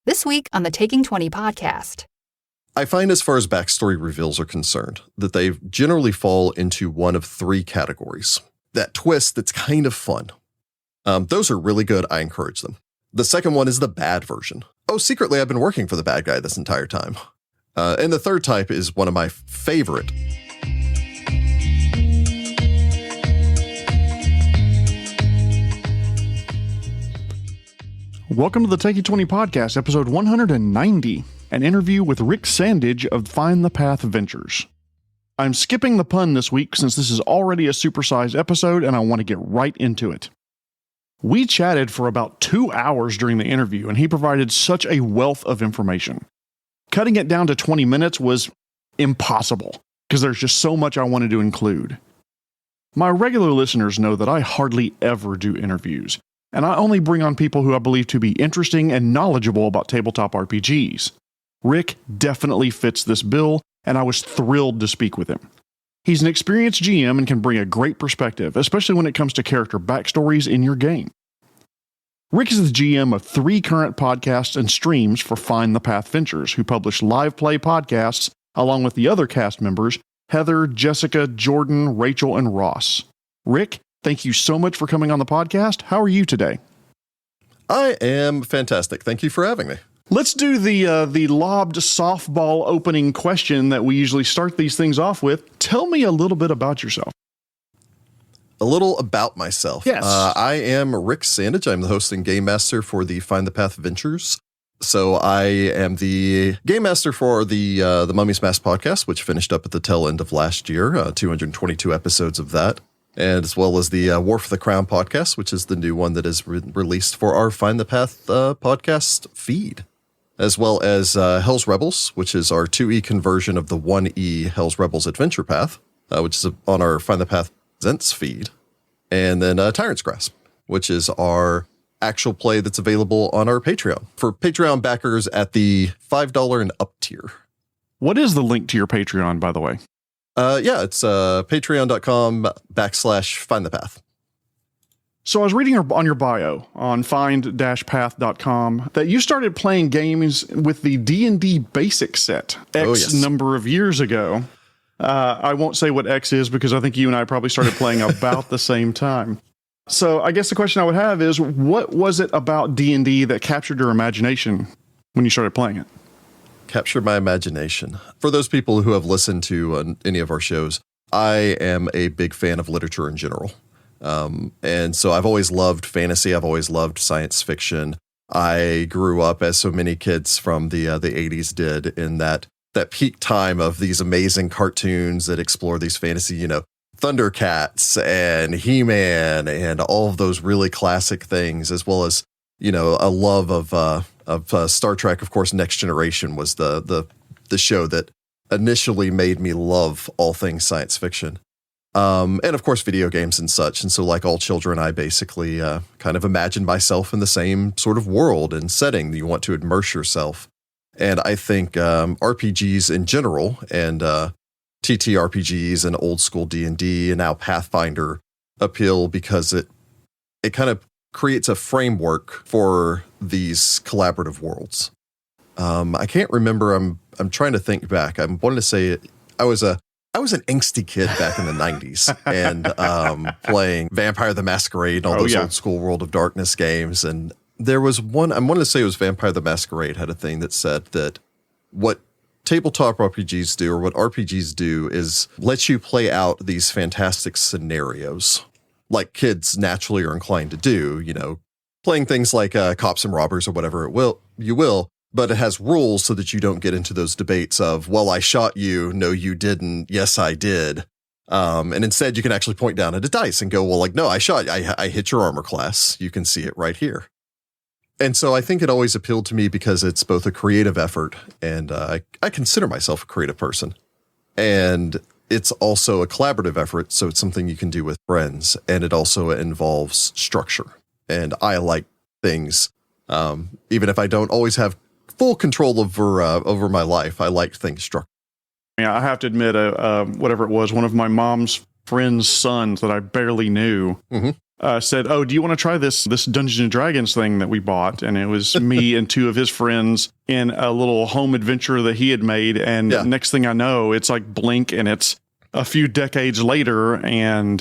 This week on the Taking 20 podcast. I find as far as backstory reveals are concerned, that they generally fall into one of three categories. That twist that's kind of fun. Those are really good. I encourage them. The second one is the bad version. Oh, secretly, I've been working for the bad guy this entire time. And the third type is one of my favorite. Welcome to the Taking 20 podcast, episode 190, an interview with Rick Sandidge of Find the Path Ventures. I'm skipping the pun this week since this is already a supersized episode and I want to get right into it. We chatted for about 2 hours during the interview and he provided such a wealth of information. Cutting it down to 20 minutes was impossible because there's just so much I wanted to include. My regular listeners know that I hardly ever do interviews, and I only bring on people who I believe to be interesting and knowledgeable about tabletop RPGs. Rick definitely fits this bill, and I was thrilled to speak with him. He's an experienced GM and can bring a great perspective, especially when it comes to character backstories in your game. Rick is the GM of 3 current podcasts and streams for Find the Path Ventures, who publish live play podcasts along with the other cast members, Heather, Jessica, Jordan, Rachel, and Ross. Rick, thank you so much for coming on the podcast. How are you today? I am fantastic. Thank you for having me. Let's do the lobbed softball opening question that we usually start these things off with. Tell me a little bit about yourself. A little about myself. Yes. I am Rick Sandidge. I'm the host and game master for the Find the Path Ventures. So I am the game master for the Mummy's Mask podcast, which finished up at the tail end of last year, 222 episodes of that. And as well as the War for the Crown podcast, which is the new one that is released for our Find the Path podcast feed. As well as Hell's Rebels, which is our 2E conversion of the 1E Hell's Rebels Adventure Path, which is on our Find the Path Zents feed. And then Tyrant's Grasp, which is our actual play that's available on our Patreon for Patreon backers at the $5 and up tier. What is the link to your Patreon, by the way? It's patreon.com/Find the Path. So I was reading on your bio on find-path.com that you started playing games with the D&D basic set number of years ago. I won't say what X is because I think you and I probably started playing about the same time. So I guess the question I would have is, what was it about D&D that captured your imagination when you started playing it? Captured my imagination. For those people who have listened to any of our shows, I am a big fan of literature in general. And so I've always loved fantasy. I've always loved science fiction. I grew up, as so many kids from the 80s did, in that peak time of these amazing cartoons that explore these fantasy, Thundercats and He-Man and all of those really classic things, as well as, a love of Star Trek. Of course, Next Generation was the show that initially made me love all things science fiction. And of course, video games and such. And so like all children, I basically kind of imagined myself in the same sort of world and setting that you want to immerse yourself. And I think RPGs in general and TTRPGs and old school D&D and now Pathfinder appeal because it kind of creates a framework for these collaborative worlds. I can't remember. I'm trying to think back. I'm wanting to say I was an angsty kid back in the 90s and playing Vampire the Masquerade and all those old school World of Darkness games. And there was one, I wanted to say it was Vampire the Masquerade had a thing that said that what tabletop RPGs do, or what RPGs do, is let you play out these fantastic scenarios like kids naturally are inclined to do, playing things like Cops and Robbers or whatever you will, but it has rules so that you don't get into those debates of, well, I shot you. No, you didn't. Yes, I did. And instead you can actually point down at a dice and go, well, like, no, I shot, I hit your armor class. You can see it right here. And so I think it always appealed to me because it's both a creative effort, and I consider myself a creative person, and it's also a collaborative effort. So it's something you can do with friends, and it also involves structure. And I like things, even if I don't always have full control over my life, I like things structured. Yeah, I have to admit, whatever it was, one of my mom's friend's sons that I barely knew said, "Oh, do you want to try this Dungeons and Dragons thing that we bought?" And it was me and two of his friends in a little home adventure that he had made. And next thing I know, it's like blink, and it's a few decades later. And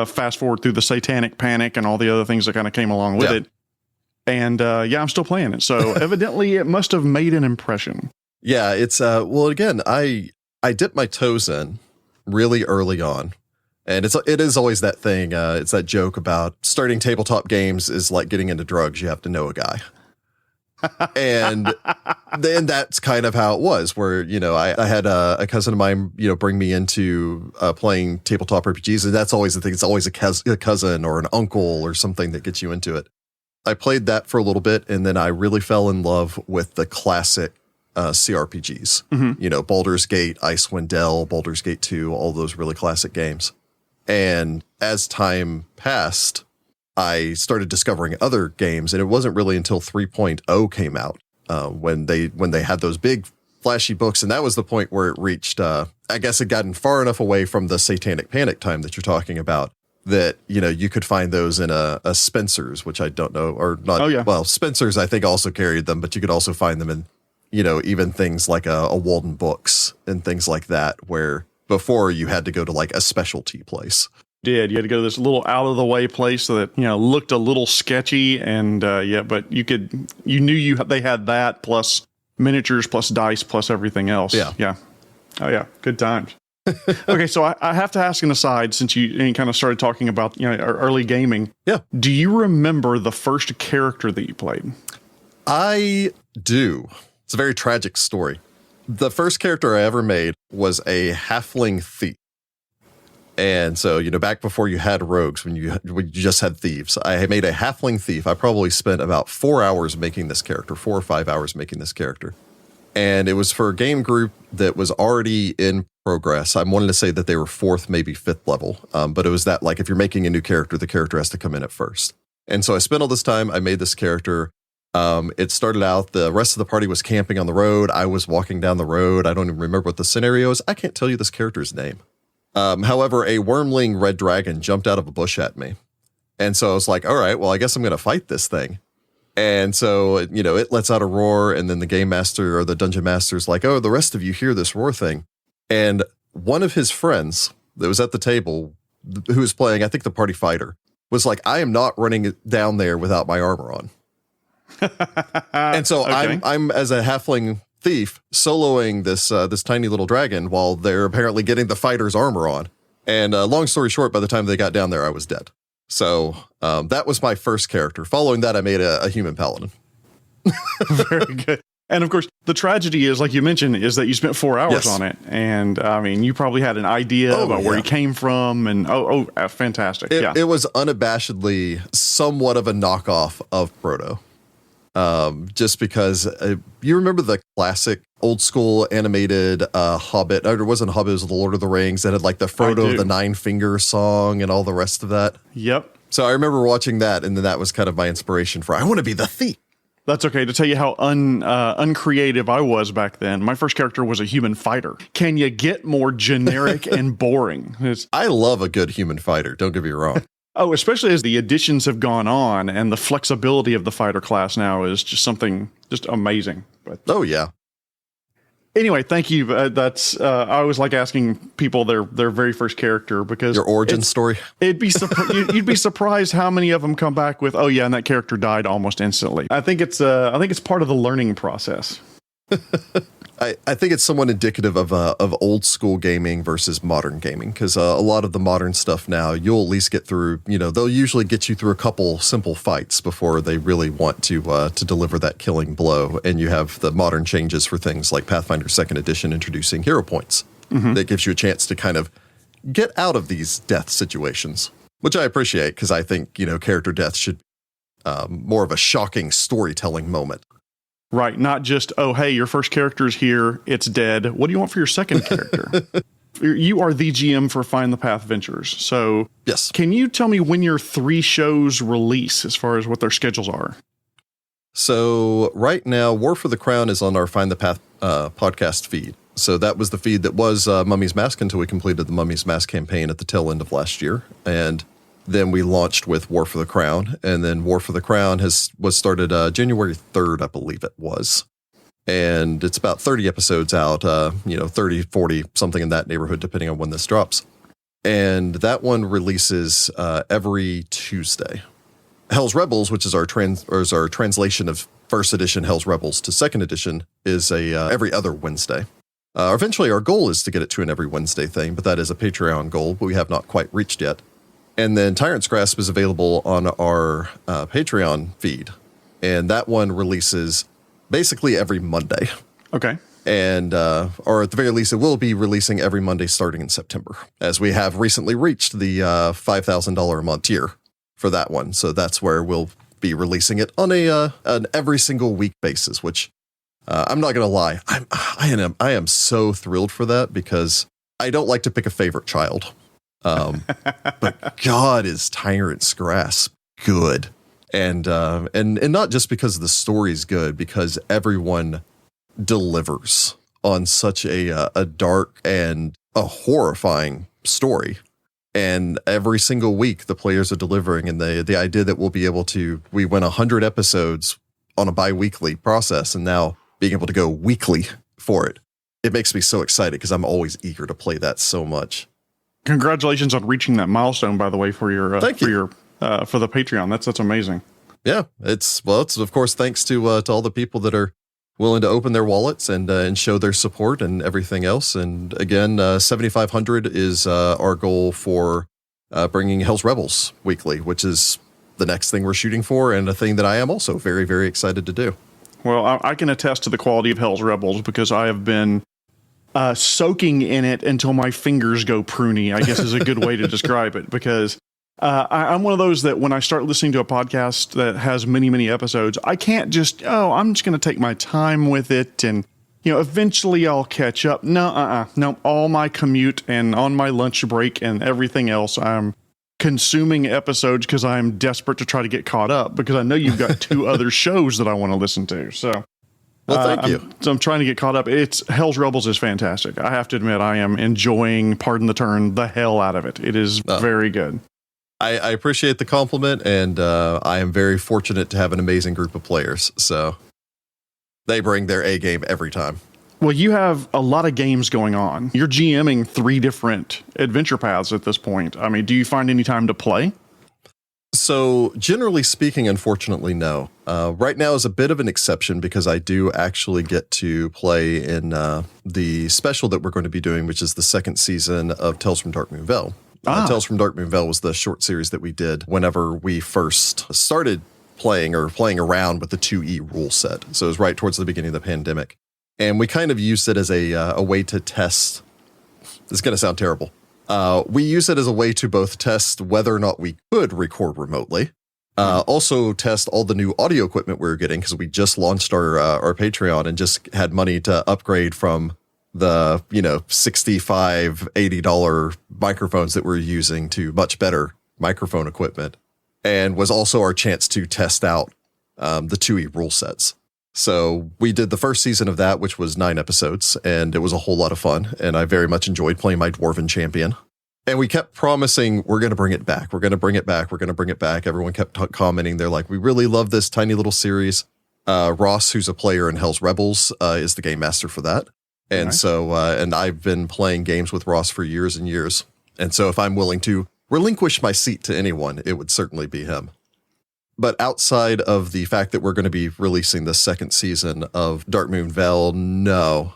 fast forward through the Satanic Panic and all the other things that kind of came along with it. And I'm still playing it. So evidently, it must have made an impression. Yeah, it's again, I dipped my toes in really early on. And it is always that thing. It's that joke about starting tabletop games is like getting into drugs. You have to know a guy. And then that's kind of how it was, where, I had a cousin of mine, bring me into playing tabletop RPGs. And that's always the thing. It's always a cousin or an uncle or something that gets you into it. I played that for a little bit, and then I really fell in love with the classic CRPGs. Mm-hmm. Baldur's Gate, Icewind Dale, Baldur's Gate 2, all those really classic games. And as time passed, I started discovering other games, and it wasn't really until 3.0 came out when they had those big flashy books, and that was the point where it reached. I guess it gotten far enough away from the Satanic Panic time that you're talking about that you could find those in a Spencer's, which I don't know, or not. Oh, yeah. Well, Spencer's I think also carried them, but you could also find them in even things like a Walden Books and things like that, where before you had to go to like a specialty place. You had to go to this little out of the way place that, looked a little sketchy. And but you knew they had that plus miniatures, plus dice, plus everything else. Yeah. Yeah. Oh yeah. Good times. Okay. So I have to ask an aside, since you kind of started talking about, early gaming. Yeah. Do you remember the first character that you played? I do. It's a very tragic story. The first character I ever made was a halfling thief. And so, back before you had rogues, when you just had thieves, I made a halfling thief. I probably spent about 4 hours making this character, 4 or 5 hours making this character. And it was for a game group that was already in progress. I wanted to say that they were 4th, maybe 5th level. But it was that, like, if you're making a new character, the character has to come in at first. And so I spent all this time, I made this character. It started out, the rest of the party was camping on the road. I was walking down the road. I don't even remember what the scenario is. I can't tell you this character's name. However, a wormling red dragon jumped out of a bush at me. And so I was like, all right, well, I guess I'm going to fight this thing. And so, it lets out a roar, and then the game master or the dungeon master's like, oh, the rest of you hear this roar thing. And one of his friends that was at the table, who was playing, I think the party fighter, was like, I am not running down there without my armor on. And so okay. I'm as a halfling thief soloing this tiny little dragon while they're apparently getting the fighter's armor on. And long story short, by the time they got down there, I was dead. So that was my first character. Following that, I made a human paladin. Very good. And of course, the tragedy is, like you mentioned, is that you spent 4 hours on it. And I mean, you probably had an idea about where he came from. And fantastic. It was unabashedly somewhat of a knockoff of Proto. Just because you remember the classic old school animated Hobbit, or it wasn't Hobbit, it was The Lord of the Rings, that had like the Frodo of the Nine Fingers song and all the rest of that. Yep. So I remember watching that, and then that was kind of my inspiration for, I want to be the thief. That's okay. To tell you how uncreative I was back then, my first character was a human fighter. Can you get more generic and boring? I love a good human fighter, don't get me wrong. Oh, especially as the additions have gone on, and the flexibility of the fighter class now is just something just amazing. But oh yeah. Anyway, thank you. That's I always like asking people their very first character, because your origin story. You'd be surprised how many of them come back with, oh yeah, and that character died almost instantly. I think it's part of the learning process. I think it's somewhat indicative of old school gaming versus modern gaming, because a lot of the modern stuff now, you'll at least get through, they'll usually get you through a couple simple fights before they really want to deliver that killing blow. And you have the modern changes for things like Pathfinder 2nd Edition introducing hero points. Mm-hmm. That gives you a chance to kind of get out of these death situations, which I appreciate, because I think, character death should be more of a shocking storytelling moment. Right, not just, oh, hey, your first character is here, it's dead. What do you want for your second character? You are the GM for Find the Path Ventures. So, yes. Can you tell me when your 3 shows release, as far as what their schedules are? So, right now, War for the Crown is on our Find the Path podcast feed. So that was the feed that was Mummy's Mask until we completed the Mummy's Mask campaign at the tail end of last year. And Then we launched with War for the Crown, and then War for the Crown was started January 3rd, I believe it was. And it's about 30 episodes out, 30, 40, something in that neighborhood, depending on when this drops. And that one releases every Tuesday. Hell's Rebels, which is our translation of first edition Hell's Rebels to second edition, is every other Wednesday. Eventually, our goal is to get it to an every Wednesday thing, but that is a Patreon goal, but we have not quite reached yet. And then Tyrant's Grasp is available on our Patreon feed, and that one releases basically every Monday. Okay. And, or at the very least, it will be releasing every Monday starting in September, as we have recently reached the $5,000 a month tier for that one. So that's where we'll be releasing it on an every single week basis, which I'm not going to lie. I am so thrilled for that, because I don't like to pick a favorite child. But God, is Tyrant's Grasp good. And not just because the story's good, because everyone delivers on such a dark and a horrifying story. And every single week the players are delivering, and the idea that we went 100 episodes on a bi-weekly process, and now being able to go weekly for it makes me so excited, because I'm always eager to play that so much. Congratulations on reaching that milestone, by the way, for your Thank you. For the Patreon. That's amazing. Yeah, it's of course thanks to all the people that are willing to open their wallets and show their support and everything else. And again, 7,500 is our goal for bringing Hell's Rebels weekly, which is the next thing we're shooting for, and a thing that I am also very, very excited to do. Well, I can attest to the quality of Hell's Rebels, because I have been soaking in it until my fingers go pruny, I guess is a good way to describe it, because I'm one of those that when I start listening to a podcast that has many, many episodes, I can't just, I'm just going to take my time with it and, eventually I'll catch up. No, all my commute and on my lunch break and everything else, I'm consuming episodes because I'm desperate to try to get caught up, because I know you've got two other shows that I want to listen to. So, well, thank you. I'm trying to get caught up. Hell's Rebels is fantastic. I have to admit, I am enjoying, pardon the term, the hell out of it. It is very good. I appreciate the compliment, and I am very fortunate to have an amazing group of players. So they bring their A game every time. Well, you have a lot of games going on. You're GMing 3 different adventure paths at this point. I mean, do you find any time to play? So generally speaking, unfortunately, no. Right now is a bit of an exception, because I do actually get to play in the special that we're going to be doing, which is the second season of Tales from Dark Moon Vale. Tales from Dark Moon Vale was the short series that we did whenever we first started playing around with the 2E rule set. So it was right towards the beginning of the pandemic. And we kind of used it as a way to test. This is going to sound terrible. We use it as a way to both test whether or not we could record remotely. Also test all the new audio equipment we were getting, because we just launched our Patreon and just had money to upgrade from the, $65, $80 microphones that we're using to much better microphone equipment, and was also our chance to test out the 2E rule sets. So we did the first season of that, which was 9 episodes, and it was a whole lot of fun, and I very much enjoyed playing my Dwarven champion. And we kept promising, we're going to bring it back. We're going to bring it back. We're going to bring it back. Everyone kept commenting. They're like, we really love this tiny little series. Ross, who's a player in Hell's Rebels, is the game master for that. And nice. So, and I've been playing games with Ross for years and years. And so if I'm willing to relinquish my seat to anyone, it would certainly be him. But outside of the fact that we're going to be releasing the second season of Dark Moon Vale, no.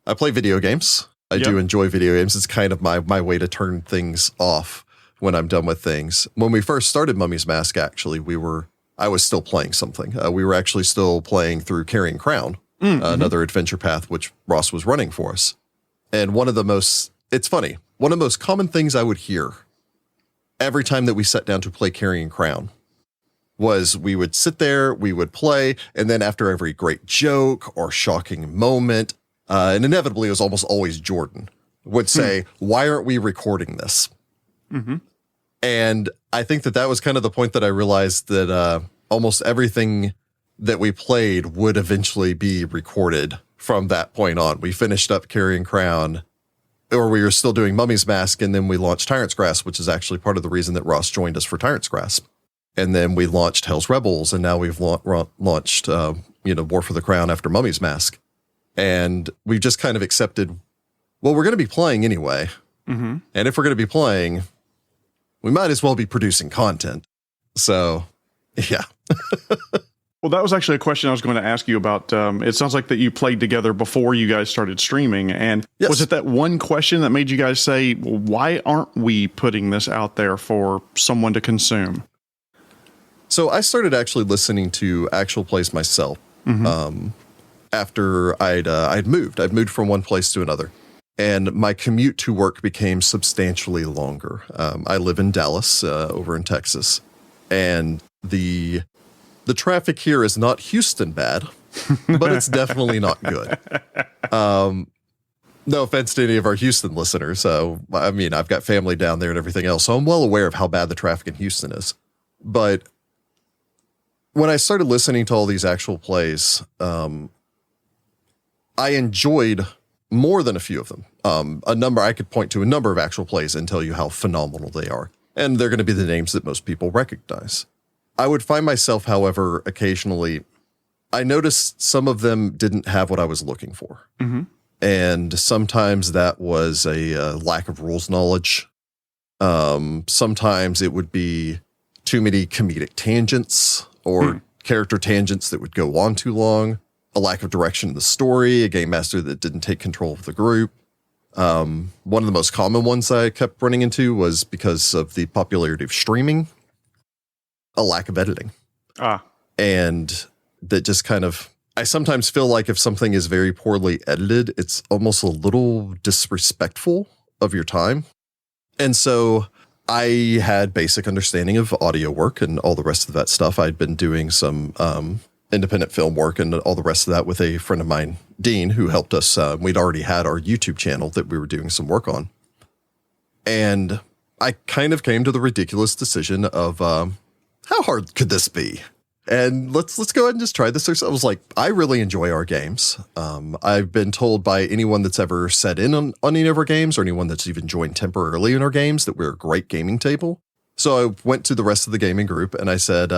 I play video games. I do enjoy video games. It's kind of my way to turn things off when I'm done with things. When we first started Mummy's Mask, actually, I was still playing something. We were actually still playing through Carrying Crown, another adventure path, which Ross was running for us. And one of the most common things I would hear every time that we sat down to play Carrying Crown was we would sit there, we would play, and then after every great joke or shocking moment, and inevitably it was almost always Jordan, would say, why aren't we recording this? Mm-hmm. And I think that was kind of the point that I realized that almost everything that we played would eventually be recorded from that point on. We finished up Carrying Crown. or we were still doing Mummy's Mask, and then we launched Tyrant's Grasp, which is actually part of the reason that Ross joined us for Tyrant's Grasp. And then we launched Hell's Rebels, and now we've launched, War for the Crown after Mummy's Mask. And we've just kind of accepted, well, we're going to be playing anyway. Mm-hmm. And if we're going to be playing, we might as well be producing content. So, yeah. Well, that was actually a question I was going to ask you about. It sounds like that you played together before you guys started streaming. And yes. Was it that one question that made you guys say, well, why aren't we putting this out there for someone to consume? So I started actually listening to actual plays myself after I'd moved. I'd moved from one place to another. And my commute to work became substantially longer. I live in Dallas, over in Texas. And the traffic here is not Houston bad, but it's definitely not good. No offense to any of our Houston listeners. I mean, I've got family down there and everything else, so I'm well aware of how bad the traffic in Houston is. But when I started listening to all these actual plays, I enjoyed more than a few of them. I could point to a number of actual plays and tell you how phenomenal they are. And they're going to be the names that most people recognize. I would find myself, however, occasionally, I noticed some of them didn't have what I was looking for. Mm-hmm. And sometimes that was a lack of rules knowledge. Sometimes it would be too many comedic tangents or character tangents that would go on too long, a lack of direction in the story, a game master that didn't take control of the group. One of the most common ones I kept running into was because of the popularity of streaming, a lack of editing. And that just kind of, I sometimes feel like if something is very poorly edited, it's almost a little disrespectful of your time. And so I had basic understanding of audio work and all the rest of that stuff. I'd been doing some independent film work and all the rest of that with a friend of mine, Dean, who helped us. We'd already had our YouTube channel that we were doing some work on. And I kind of came to the ridiculous decision of how hard could this be? And let's go ahead and just try this ourselves. Like, I really enjoy our games. I've been told by anyone that's ever set in on any of our games or anyone that's even joined temporarily in our games that we're a great gaming table. So I went to the rest of the gaming group and I said,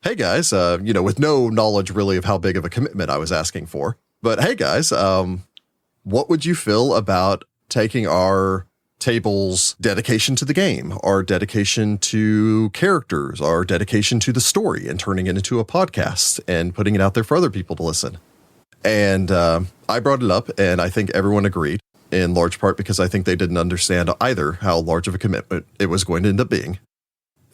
hey guys, with no knowledge really of how big of a commitment I was asking for, but hey guys, what would you feel about taking our table's dedication to the game, our dedication to characters, our dedication to the story, and turning it into a podcast and putting it out there for other people to listen? And I brought it up, and I think everyone agreed, in large part because I think they didn't understand either how large of a commitment it was going to end up being.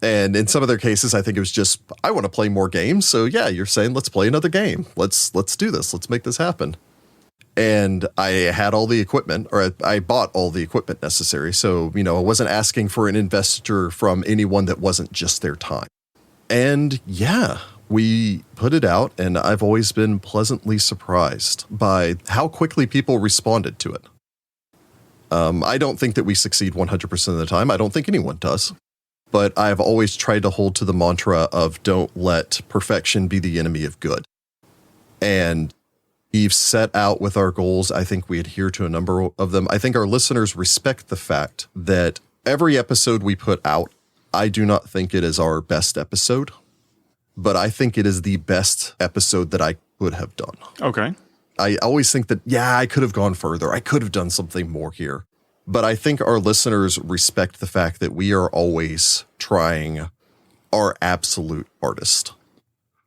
And in some of their cases, I think it was just, I want to play more games. So yeah, you're saying, let's play another game. Let's do this. Let's make this happen. And I had all the equipment, or I bought all the equipment necessary. So, I wasn't asking for an investiture from anyone that wasn't just their time. And yeah, we put it out, and I've always been pleasantly surprised by how quickly people responded to it. I don't think that we succeed 100% of the time. I don't think anyone does. But I've always tried to hold to the mantra of don't let perfection be the enemy of good. And we've set out with our goals. I think we adhere to a number of them. I think our listeners respect the fact that every episode we put out, I do not think it is our best episode, but I think it is the best episode that I could have done. Okay. I always think that, I could have gone further. I could have done something more here. But I think our listeners respect the fact that we are always trying our absolute hardest.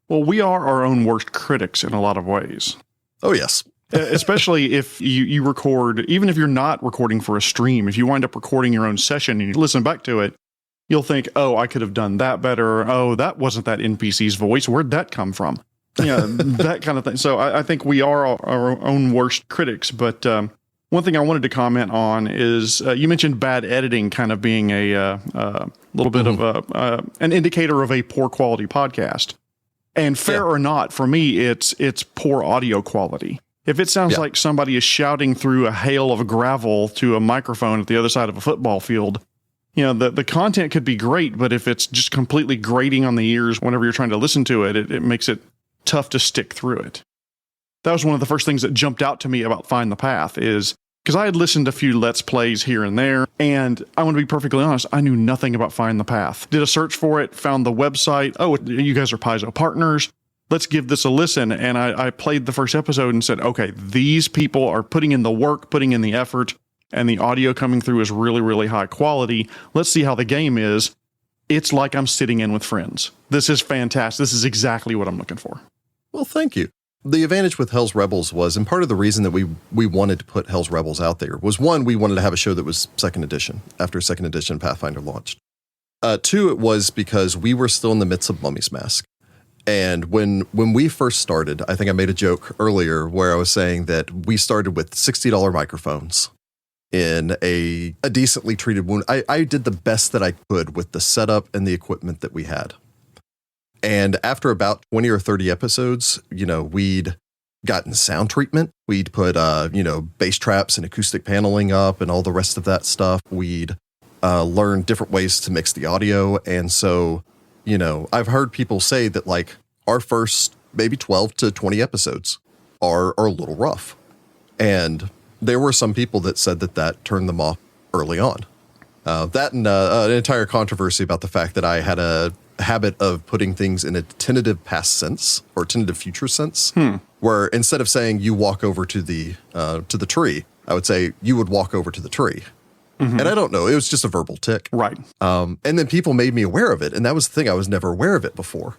Well, we are our own worst critics in a lot of ways. Oh, yes. Especially if you record, even if you're not recording for a stream, if you wind up recording your own session and you listen back to it, you'll think, oh, I could have done that better. Oh, that wasn't that NPC's voice. Where'd that come from? That kind of thing. So I think we are our own worst critics. But one thing I wanted to comment on is you mentioned bad editing kind of being a little bit of an indicator of a poor quality podcast. And fair or not, for me, it's poor audio quality. If it sounds like somebody is shouting through a hail of gravel to a microphone at the other side of a football field, the content could be great, but if it's just completely grating on the ears whenever you're trying to listen to it, it makes it tough to stick through it. That was one of the first things that jumped out to me about Find the Path is because I had listened to a few Let's Plays here and there, and I want to be perfectly honest, I knew nothing about Find the Path. Did a search for it, found the website. Oh, you guys are Paizo partners. Let's give this a listen. And I played the first episode and said, okay, these people are putting in the work, putting in the effort, and the audio coming through is really, really high quality. Let's see how the game is. It's like I'm sitting in with friends. This is fantastic. This is exactly what I'm looking for. Well, thank you. The advantage with Hell's Rebels was, and part of the reason that we wanted to put Hell's Rebels out there was, one, we wanted to have a show that was second edition after second edition Pathfinder launched. Two, it was because we were still in the midst of Mummy's Mask. And when we first started, I think I made a joke earlier where I was saying that we started with $60 microphones in a decently treated wound. I did the best that I could with the setup and the equipment that we had. And after about 20 or 30 episodes, we'd gotten sound treatment. We'd put, bass traps and acoustic paneling up and all the rest of that stuff. We'd learned different ways to mix the audio. And so, I've heard people say that like our first maybe 12 to 20 episodes are a little rough. And there were some people that said that turned them off early on. That and an entire controversy about the fact that I had a habit of putting things in a tentative past sense or tentative future sense, where instead of saying you walk over to the tree, I would say you would walk over to the tree. Mm-hmm. And I don't know, it was just a verbal tick. Right. And then people made me aware of it. And that was the thing. I was never aware of it before.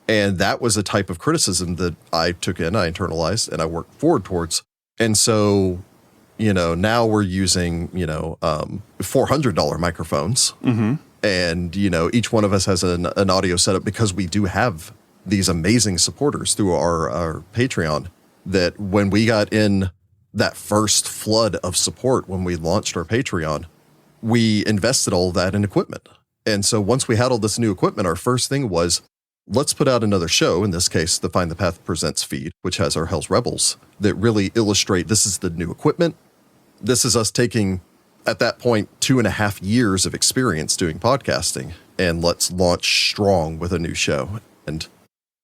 And that was a type of criticism that I took in, I internalized, and I worked forward towards. And so, now we're using, $400 microphones. Mm-hmm. And, each one of us has an audio setup because we do have these amazing supporters through our Patreon, that when we got in that first flood of support, when we launched our Patreon, we invested all that in equipment. And so once we had all this new equipment, our first thing was, let's put out another show, in this case, the Find the Path Presents feed, which has our Hell's Rebels, that really illustrate this is the new equipment. This is us taking, at that point, 2.5 years of experience doing podcasting, and let's launch strong with a new show. And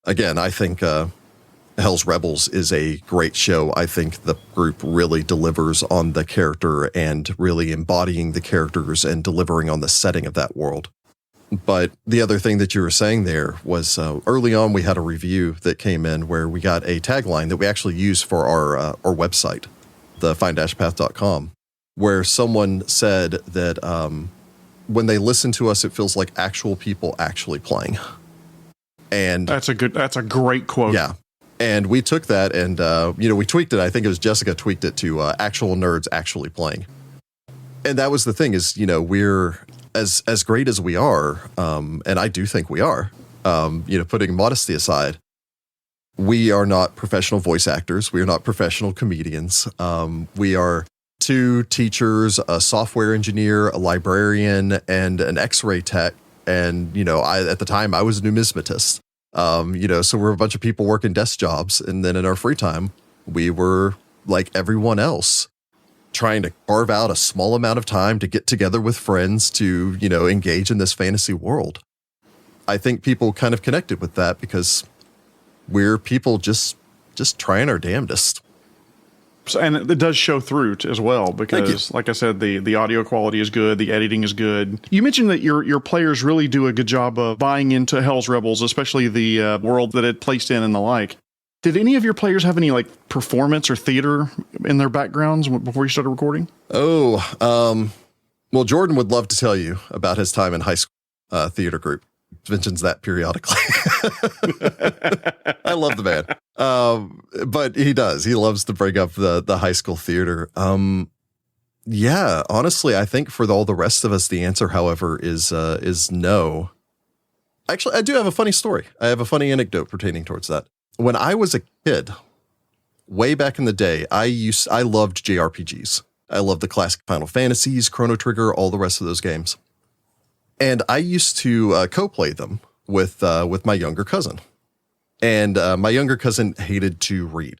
again, I think Hell's Rebels is a great show. I think the group really delivers on the character and really embodying the characters and delivering on the setting of that world. But the other thing that you were saying there was early on, we had a review that came in where we got a tagline that we actually use for our website, the find-path.com, where someone said that when they listen to us, it feels like actual people actually playing. And that's a great quote. Yeah. And we took that and, we tweaked it. I think it was Jessica tweaked it to actual nerds actually playing. And that was the thing is, we're as great as we are. And I do think we are, putting modesty aside, we are not professional voice actors. We are not professional comedians. We are two teachers, a software engineer, a librarian, and an X-ray tech. And, at the time I was a numismatist. So we're a bunch of people working desk jobs. And then in our free time, we were like everyone else, trying to carve out a small amount of time to get together with friends to, engage in this fantasy world. I think people kind of connected with that because we're people just trying our damnedest. And it does show through as well because, like I said, the audio quality is good, the editing is good. You mentioned that your players really do a good job of buying into Hell's Rebels, especially the world that it placed in and the like. Did any of your players have any performance or theater in their backgrounds before you started recording? Well, Jordan would love to tell you about his time in high school theater group. Mentions that periodically. I love the man. But he does. He loves to bring up the high school theater. Yeah, honestly, I think for all the rest of us, the answer, however, is no. Actually, I do have a funny story. I have a funny anecdote pertaining towards that. When I was a kid, way back in the day, I loved JRPGs. I loved the classic Final Fantasies, Chrono Trigger, all the rest of those games. And I used to co-play them with my younger cousin. And my younger cousin hated to read.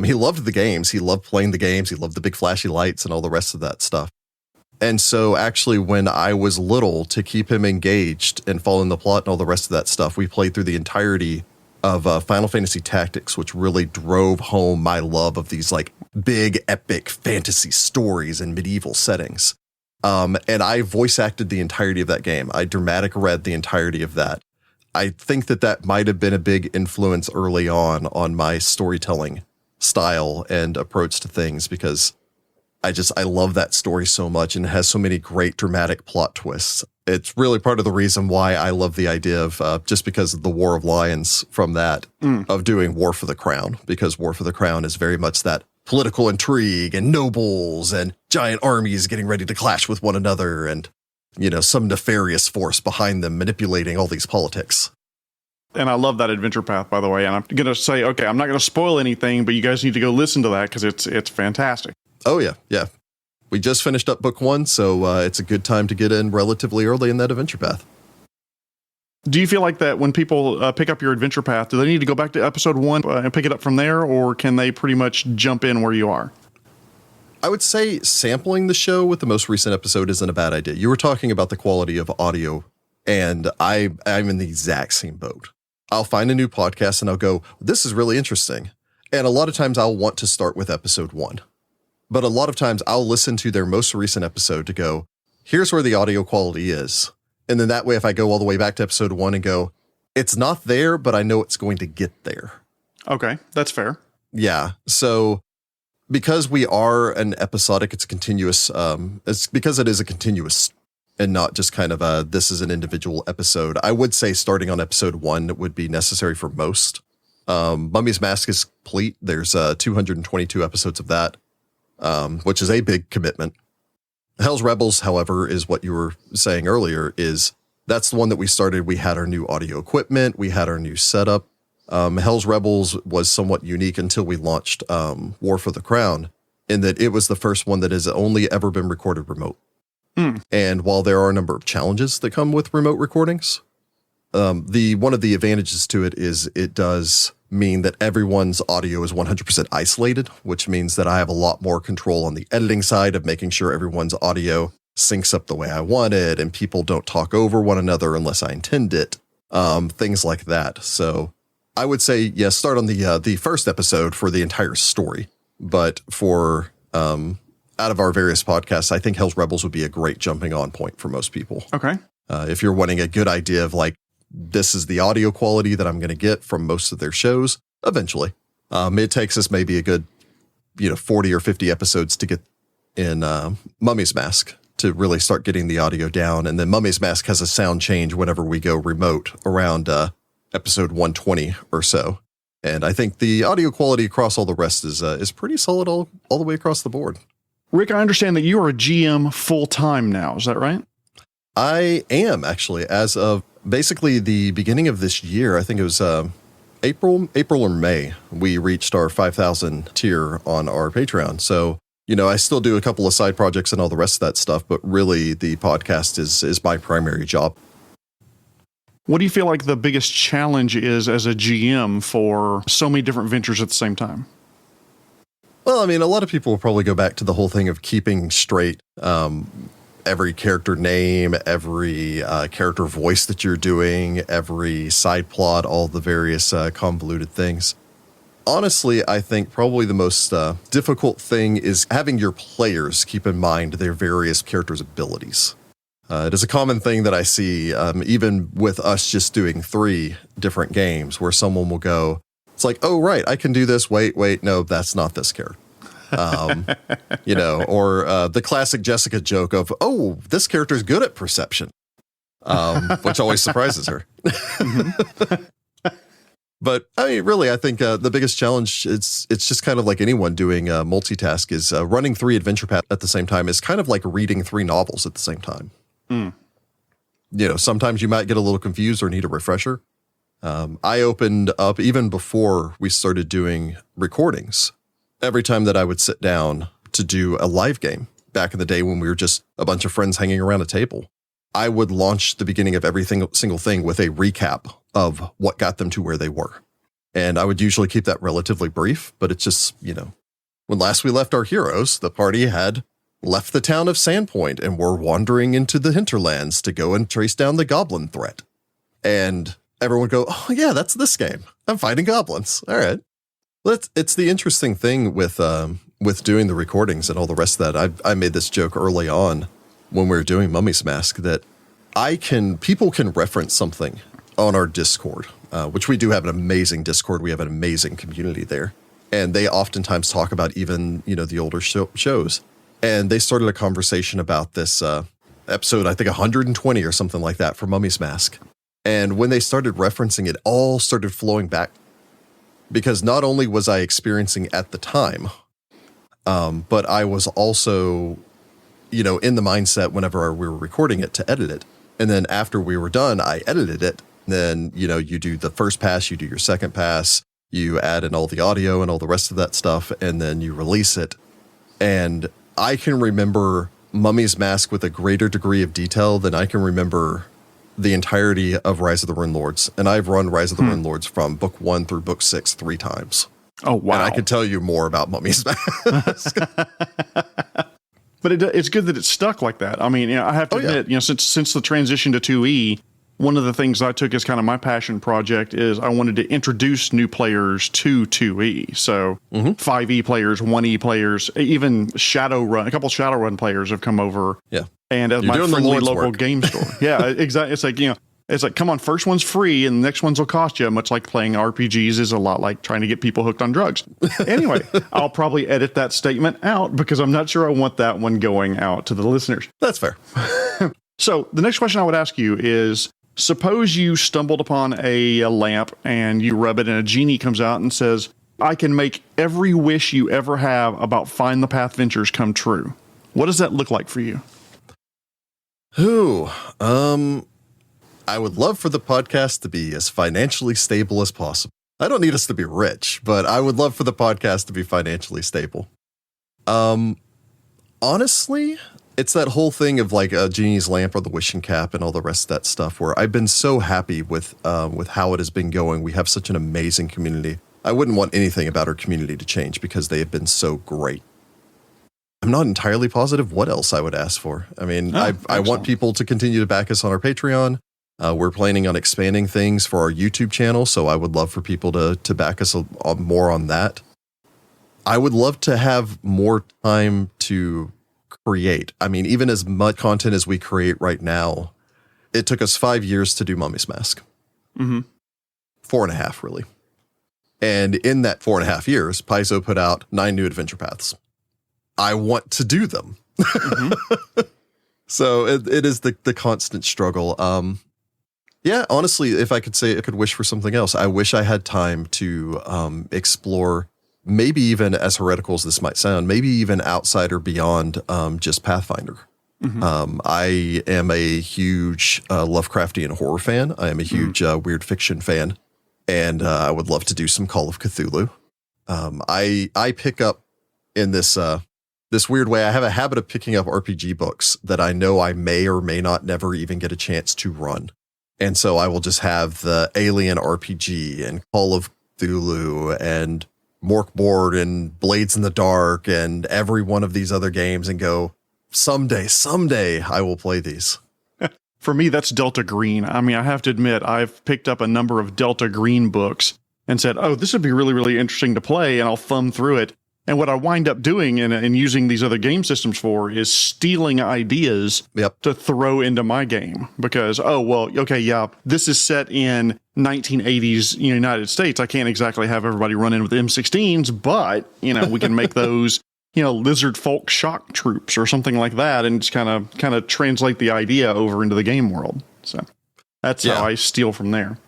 He loved the games. He loved playing the games. He loved the big flashy lights and all the rest of that stuff. And so actually when I was little, to keep him engaged and follow in the plot and all the rest of that stuff, we played through the entirety of Final Fantasy Tactics, which really drove home my love of these big, epic fantasy stories and medieval settings. And I voice acted the entirety of that game. I dramatic read the entirety of that. I think that might have been a big influence early on my storytelling style and approach to things, because I love that story so much, and it has so many great dramatic plot twists. It's really part of the reason why I love the idea of, just because of the War of Lions from that, of doing War for the Crown, because War for the Crown is very much that political intrigue and nobles and giant armies getting ready to clash with one another, and, some nefarious force behind them manipulating all these politics. And I love that adventure path, by the way. And I'm going to say, okay, I'm not going to spoil anything, but you guys need to go listen to that because it's fantastic. Oh, yeah. Yeah. We just finished up book 1, so it's a good time to get in relatively early in that adventure path. Do you feel like that when people pick up your adventure path, do they need to go back to episode 1 and pick it up from there, or can they pretty much jump in where you are? I would say sampling the show with the most recent episode isn't a bad idea. You were talking about the quality of audio, and I'm in the exact same boat. I'll find a new podcast and I'll go, this is really interesting. And a lot of times I'll want to start with episode 1. But a lot of times I'll listen to their most recent episode to go, here's where the audio quality is. And then that way, if I go all the way back to episode 1 and go, it's not there, but I know it's going to get there. Okay, that's fair. Yeah. So because we are an episodic, it's continuous. It's because it is a continuous and not just kind of this is an individual episode. I would say starting on episode 1 would be necessary for most. Mummy's Mask is complete. There's 222 episodes of that. Which is a big commitment. Hell's Rebels, however, is what you were saying earlier, that's the one that we started. We had our new audio equipment. We had our new setup. Hell's Rebels was somewhat unique until we launched War for the Crown, in that it was the first one that has only ever been recorded remote. And while there are a number of challenges that come with remote recordings, one of the advantages to it is it does mean that everyone's audio is 100% isolated, which means that I have a lot more control on the editing side of making sure everyone's audio syncs up the way I want it, and people don't talk over one another unless I intend it, things like that. So I would say, yes, start on the first episode for the entire story. But for out of our various podcasts, I think Hell's Rebels would be a great jumping on point for most people. Okay. If you're wanting a good idea of this is the audio quality that I'm going to get from most of their shows eventually. It takes us maybe a good, 40 or 50 episodes to get in Mummy's Mask to really start getting the audio down. And then Mummy's Mask has a sound change whenever we go remote around episode 120 or so. And I think the audio quality across all the rest is pretty solid all the way across the board. Rick, I understand that you are a GM full-time now. Is that right? I am actually, as of basically the beginning of this year. I think it was April or May, we reached our 5,000 tier on our Patreon. So, I still do a couple of side projects and all the rest of that stuff, but really the podcast is my primary job. What do you feel like the biggest challenge is as a GM for so many different ventures at the same time? Well, a lot of people will probably go back to the whole thing of keeping straight every character name, every character voice that you're doing, every side plot, all the various convoluted things. Honestly, I think probably the most difficult thing is having your players keep in mind their various characters' abilities. It is a common thing that I see, even with us just doing 3 different games, where someone will go, it's like, oh, right, I can do this. Wait, no, that's not this character. Or the classic Jessica joke of, oh, this character's good at perception, which always surprises her. But really, I think the biggest challenge, it's just kind of like anyone doing multitask, is running 3 adventure paths at the same time is kind of like reading 3 novels at the same time. Sometimes you might get a little confused or need a refresher. I opened up, even before we started doing recordings, every time that I would sit down to do a live game, back in the day when we were just a bunch of friends hanging around a table, I would launch the beginning of every single thing with a recap of what got them to where they were. And I would usually keep that relatively brief, but it's just, when last we left our heroes, the party had left the town of Sandpoint and were wandering into the hinterlands to go and trace down the goblin threat. And everyone would go, oh yeah, that's this game. I'm fighting goblins. All right. Well, it's the interesting thing with with doing the recordings and all the rest of that, I made this joke early on when we were doing Mummy's Mask that people can reference something on our Discord, which we do have an amazing Discord. We have an amazing community there. And they oftentimes talk about even, the older shows. And they started a conversation about this episode, I think 120 or something like that for Mummy's Mask. And when they started referencing it, all started flowing back. Because not only was I experiencing at the time, but I was also, in the mindset whenever we were recording it to edit it. And then after we were done, I edited it. Then, you do the first pass, you do your second pass, you add in all the audio and all the rest of that stuff, and then you release it. And I can remember Mummy's Mask with a greater degree of detail than I can remember the entirety of Rise of the Rune Lords. And I've run Rise of the Rune Lords from book 1 through book 6 3 times. Oh, wow. And I can tell you more about Mummy's Mask. But it's good that it's stuck like that. I mean, I have to admit, since the transition to 2E, one of the things I took as kind of my passion project is I wanted to introduce new players to 2E. So 5E players, 1E players, even Shadowrun, a couple Shadowrun players have come over. Yeah. And at my friendly local game store. Yeah, exactly. It's like, come on, first one's free and the next ones will cost you, much like playing RPGs is a lot like trying to get people hooked on drugs. Anyway, I'll probably edit that statement out because I'm not sure I want that one going out to the listeners. That's fair. So the next question I would ask you is, suppose you stumbled upon a lamp and you rub it and a genie comes out and says, I can make every wish you ever have about Find the Path Ventures come true. What does that look like for you? I would love for the podcast to be as financially stable as possible. I don't need us to be rich, but I would love for the podcast to be financially stable. Honestly, it's that whole thing of like a genie's lamp or the wishing cap and all the rest of that stuff where I've been so happy with how it has been going. We have such an amazing community. I wouldn't want anything about our community to change because they have been so great. I'm not entirely positive what else I would ask for. I mean, I want people to continue to back us on our Patreon. We're planning on expanding things for our YouTube channel, so I would love for people to back us more on that. I would love to have more time to create. I mean, even as much content as we create right now, it took us 5 years to do Mummy's Mask. 4.5, really. And in that 4.5 years, Paizo put out 9 new adventure paths. I want to do them. So it is the constant struggle. Yeah, honestly, if I could say I could wish for something else, I wish I had time to explore, maybe even as heretical as this might sound, maybe even outside or beyond just Pathfinder. I am a huge Lovecraftian horror fan. I am a huge weird fiction fan, and I would love to do some Call of Cthulhu. I pick up in this weird way. I have a habit of picking up RPG books that I know I may or may not never even get a chance to run. And so I will just have the Alien RPG and Call of Cthulhu and Morkboard and Blades in the Dark and every one of these other games and go, someday I will play these. For me, that's Delta Green. I mean, I have to admit, I've picked up a number of Delta Green books and said, oh, this would be really, really interesting to play. And I'll thumb through it. And what I wind up doing and using these other game systems for is stealing ideas to throw into my game because, this is set in 1980s United States. I can't exactly have everybody run in with M16s, but, we can make those, lizard folk shock troops or something like that and just kind of translate the idea over into the game world. So that's how I steal from there.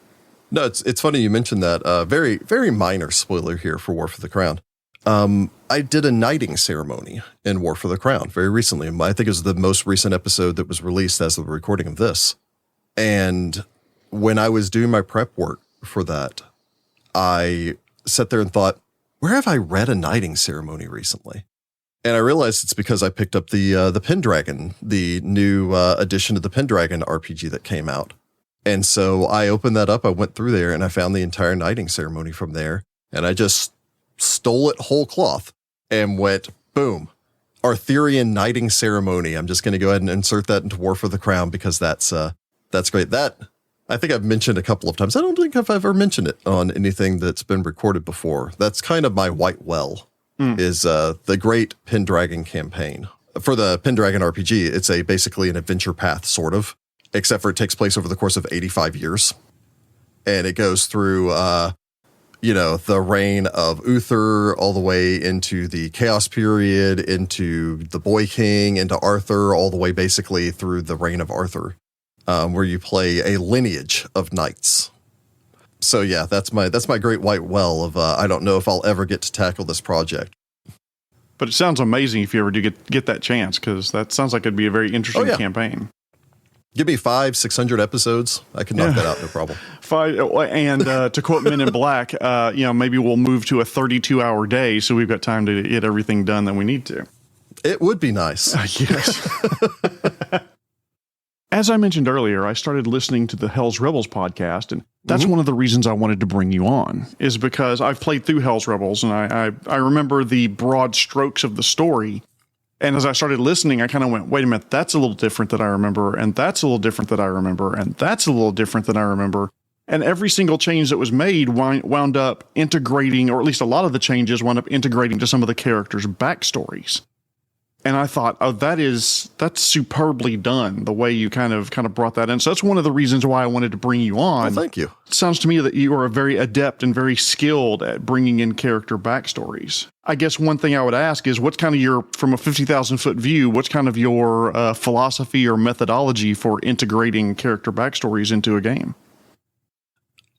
No, it's funny you mentioned that. Very, very minor spoiler here for War for the Crown. I did a knighting ceremony in War for the Crown very recently. I think it was the most recent episode that was released as of the recording of this. And when I was doing my prep work for that, I sat there and thought, where have I read a knighting ceremony recently? And I realized it's because I picked up the Pendragon, the new edition of the Pendragon RPG that came out. And so I opened that up, I went through there, and I found the entire knighting ceremony from there. And I just stole it whole cloth and went, boom, Arthurian knighting ceremony. I'm just going to go ahead and insert that into War for the Crown because that's great. That I think I've mentioned a couple of times. I don't think I've ever mentioned it on anything that's been recorded before. That's kind of my white well is the Great Pendragon Campaign. For the Pendragon RPG, it's basically an adventure path, sort of, except for it takes place over the course of 85 years. And it goes through, the reign of Uther all the way into the Chaos period, into the Boy King, into Arthur, all the way basically through the reign of Arthur, where you play a lineage of knights. So yeah, that's my great white well of I don't know if I'll ever get to tackle this project. But it sounds amazing if you ever do get that chance, because that sounds like it'd be a very interesting campaign. Give me 500-600 episodes. I can knock that out, no problem. And to quote Men in Black, maybe we'll move to a 32-hour day so we've got time to get everything done that we need to. It would be nice. Yes. As I mentioned earlier, I started listening to the Hell's Rebels podcast, and that's one of the reasons I wanted to bring you on, is because I've played through Hell's Rebels, and I remember the broad strokes of the story. And as I started listening, I kind of went, wait a minute, that's a little different than I remember, and that's a little different than I remember, and that's a little different than I remember. And every single change that was made wound up integrating, or at least a lot of the changes wound up integrating to some of the characters' backstories. And I thought, that's superbly done, the way you kind of brought that in. So that's one of the reasons why I wanted to bring you on. Well, thank you. It sounds to me that you are very adept and very skilled at bringing in character backstories. I guess one thing I would ask is, what's kind of from a 50,000-foot view, what's kind of your philosophy or methodology for integrating character backstories into a game?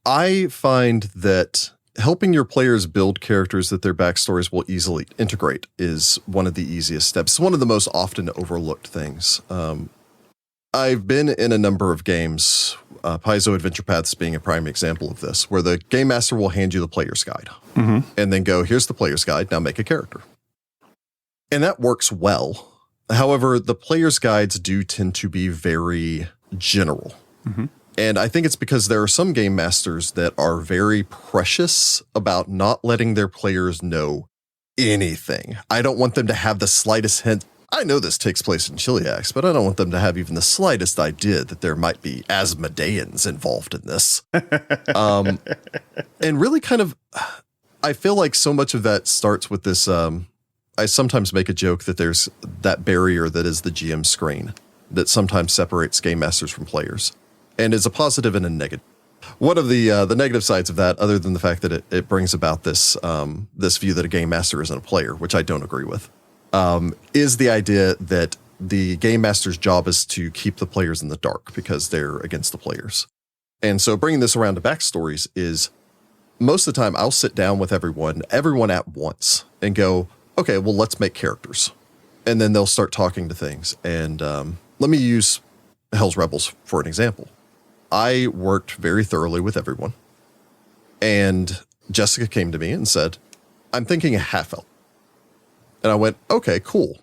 I find that helping your players build characters that their backstories will easily integrate is one of the easiest steps. It's one of the most often overlooked things. I've been in a number of games, Paizo Adventure Paths being a prime example of this, where the game master will hand you the player's guide and then go, here's the player's guide, now make a character. And that works well. However, the player's guides do tend to be very general. And I think it's because there are some game masters that are very precious about not letting their players know anything. I don't want them to have the slightest hint. I know this takes place in Chiliax, but I don't want them to have even the slightest idea that there might be Asmodeans involved in this. And really kind of, I feel like so much of that starts with this. I sometimes make a joke that there's that barrier that is the GM screen that sometimes separates game masters from players. And is a positive and a negative. One of the negative sides of that, other than the fact that it brings about this this view that a game master isn't a player, which I don't agree with, is the idea that the game master's job is to keep the players in the dark because they're against the players. And so bringing this around to backstories is, most of the time I'll sit down with everyone at once and go, okay, well, let's make characters. And then they'll start talking to things. And let me use Hell's Rebels for an example. I worked very thoroughly with everyone. And Jessica came to me and said, I'm thinking a half-elf. And I went, okay, cool.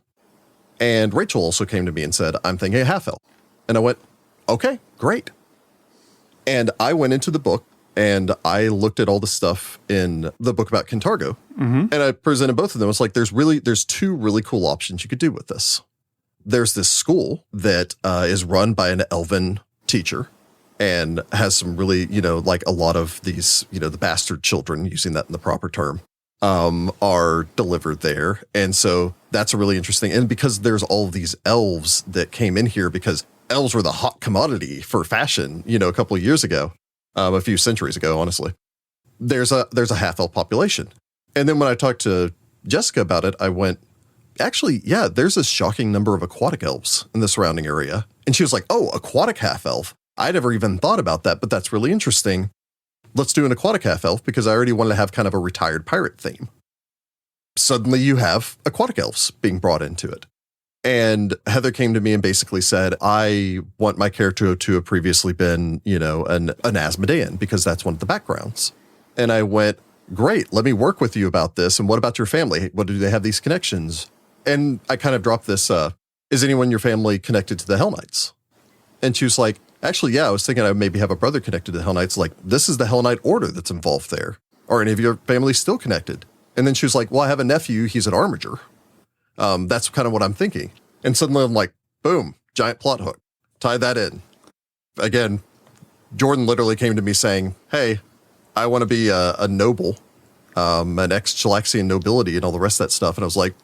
And Rachel also came to me and said, I'm thinking a half-elf. And I went, okay, great. And I went into the book and I looked at all the stuff in the book about Kintargo. And I presented both of them. It's like, there's two really cool options you could do with this. There's this school that is run by an elven teacher and has some really, like a lot of these, the bastard children, using that in the proper term, are delivered there. And so that's a really interesting. And because there's all of these elves that came in here, because elves were the hot commodity for fashion, a couple of years ago, a few centuries ago, honestly, there's a half-elf population. And then when I talked to Jessica about it, I went, actually, yeah, there's a shocking number of aquatic elves in the surrounding area. And she was like, oh, aquatic half-elf. I never even thought about that, but that's really interesting. Let's do an aquatic half-elf because I already wanted to have kind of a retired pirate theme. Suddenly you have aquatic elves being brought into it. And Heather came to me and basically said, I want my character to have previously been, an Asmodean because that's one of the backgrounds. And I went, great, let me work with you about this. And what about your family? What do they have these connections? And I kind of dropped this, is anyone in your family connected to the Hell Knights? And she was like, actually, yeah, I was thinking I maybe have a brother connected to the Hell Knights. Like, this is the Hell Knight Order that's involved there. Are any of your family still connected? And then she was like, well, I have a nephew. He's an armiger. That's kind of what I'm thinking. And suddenly I'm like, boom, giant plot hook. Tie that in. Again, Jordan literally came to me saying, hey, I want to be a noble. an ex-Chalaxian nobility and all the rest of that stuff. And I was like,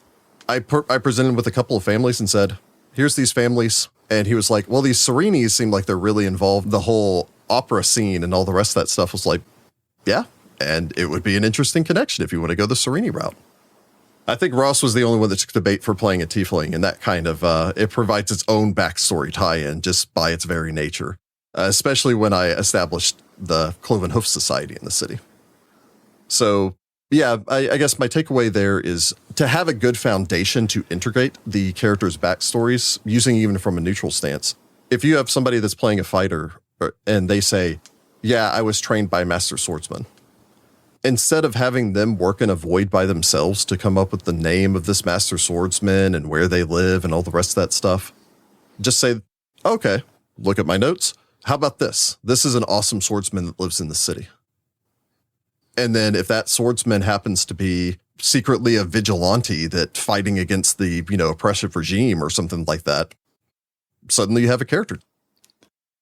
I presented with a couple of families and said, here's these families. And he was like, well, these Serenis seem like they're really involved. The whole opera scene and all the rest of that stuff was like, yeah. And it would be an interesting connection if you want to go the Serini route. I think Ross was the only one that took the bait for playing a tiefling, and that kind of, it provides its own backstory tie-in just by its very nature, especially when I established the Cloven Hoof Society in the city. So, yeah, I guess my takeaway there is to have a good foundation to integrate the characters' backstories, using even from a neutral stance. If you have somebody that's playing a fighter and they say, yeah, I was trained by Master Swordsman, instead of having them work in a void by themselves to come up with the name of this Master Swordsman and where they live and all the rest of that stuff, just say, okay, look at my notes. How about this? This is an awesome swordsman that lives in the city. And then if that swordsman happens to be secretly a vigilante that fighting against the, oppressive regime or something like that, suddenly you have a character.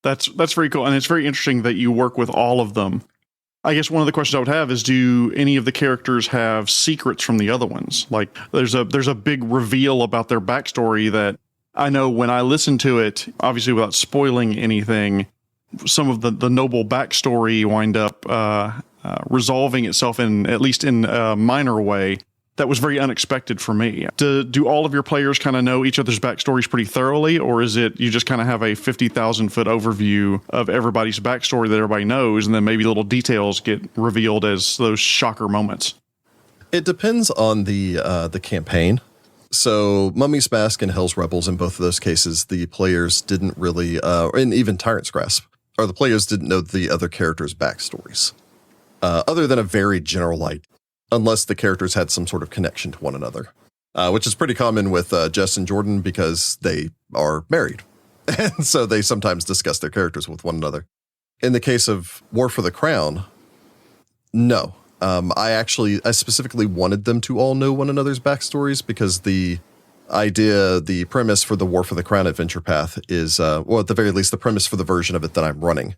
That's very cool. And it's very interesting that you work with all of them. I guess one of the questions I would have is, do any of the characters have secrets from the other ones? Like there's a big reveal about their backstory that I know when I listen to it, obviously without spoiling anything, some of the noble backstory wind up resolving itself in, at least in a minor way, that was very unexpected for me. Do all of your players kind of know each other's backstories pretty thoroughly, or is it you just kind of have a 50,000 foot overview of everybody's backstory that everybody knows, and then maybe little details get revealed as those shocker moments? It depends on the campaign. So Mummy's Mask and Hell's Rebels, in both of those cases, the players didn't really, and even Tyrant's Grasp, or the players didn't know the other characters' backstories, other than a very general idea, unless the characters had some sort of connection to one another, which is pretty common with Jess and Jordan because they are married. And so they sometimes discuss their characters with one another. In the case of War for the Crown, no. I specifically wanted them to all know one another's backstories because the premise for the War for the Crown adventure path is, at the very least, the premise for the version of it that I'm running,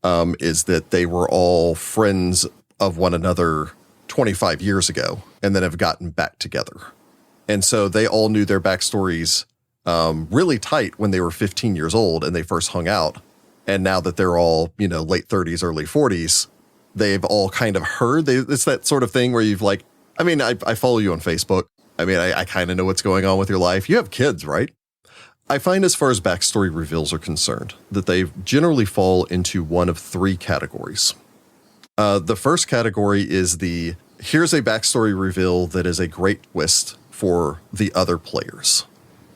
is that they were all friends of one another 25 years ago and then have gotten back together. And so they all knew their backstories really tight when they were 15 years old and they first hung out. And now that they're all, late 30s, early 40s, they've all kind of heard. It's that sort of thing where you've like, I follow you on Facebook. I kind of know what's going on with your life. You have kids, right? I find as far as backstory reveals are concerned that they generally fall into one of three categories. The first category is here's a backstory reveal that is a great twist for the other players.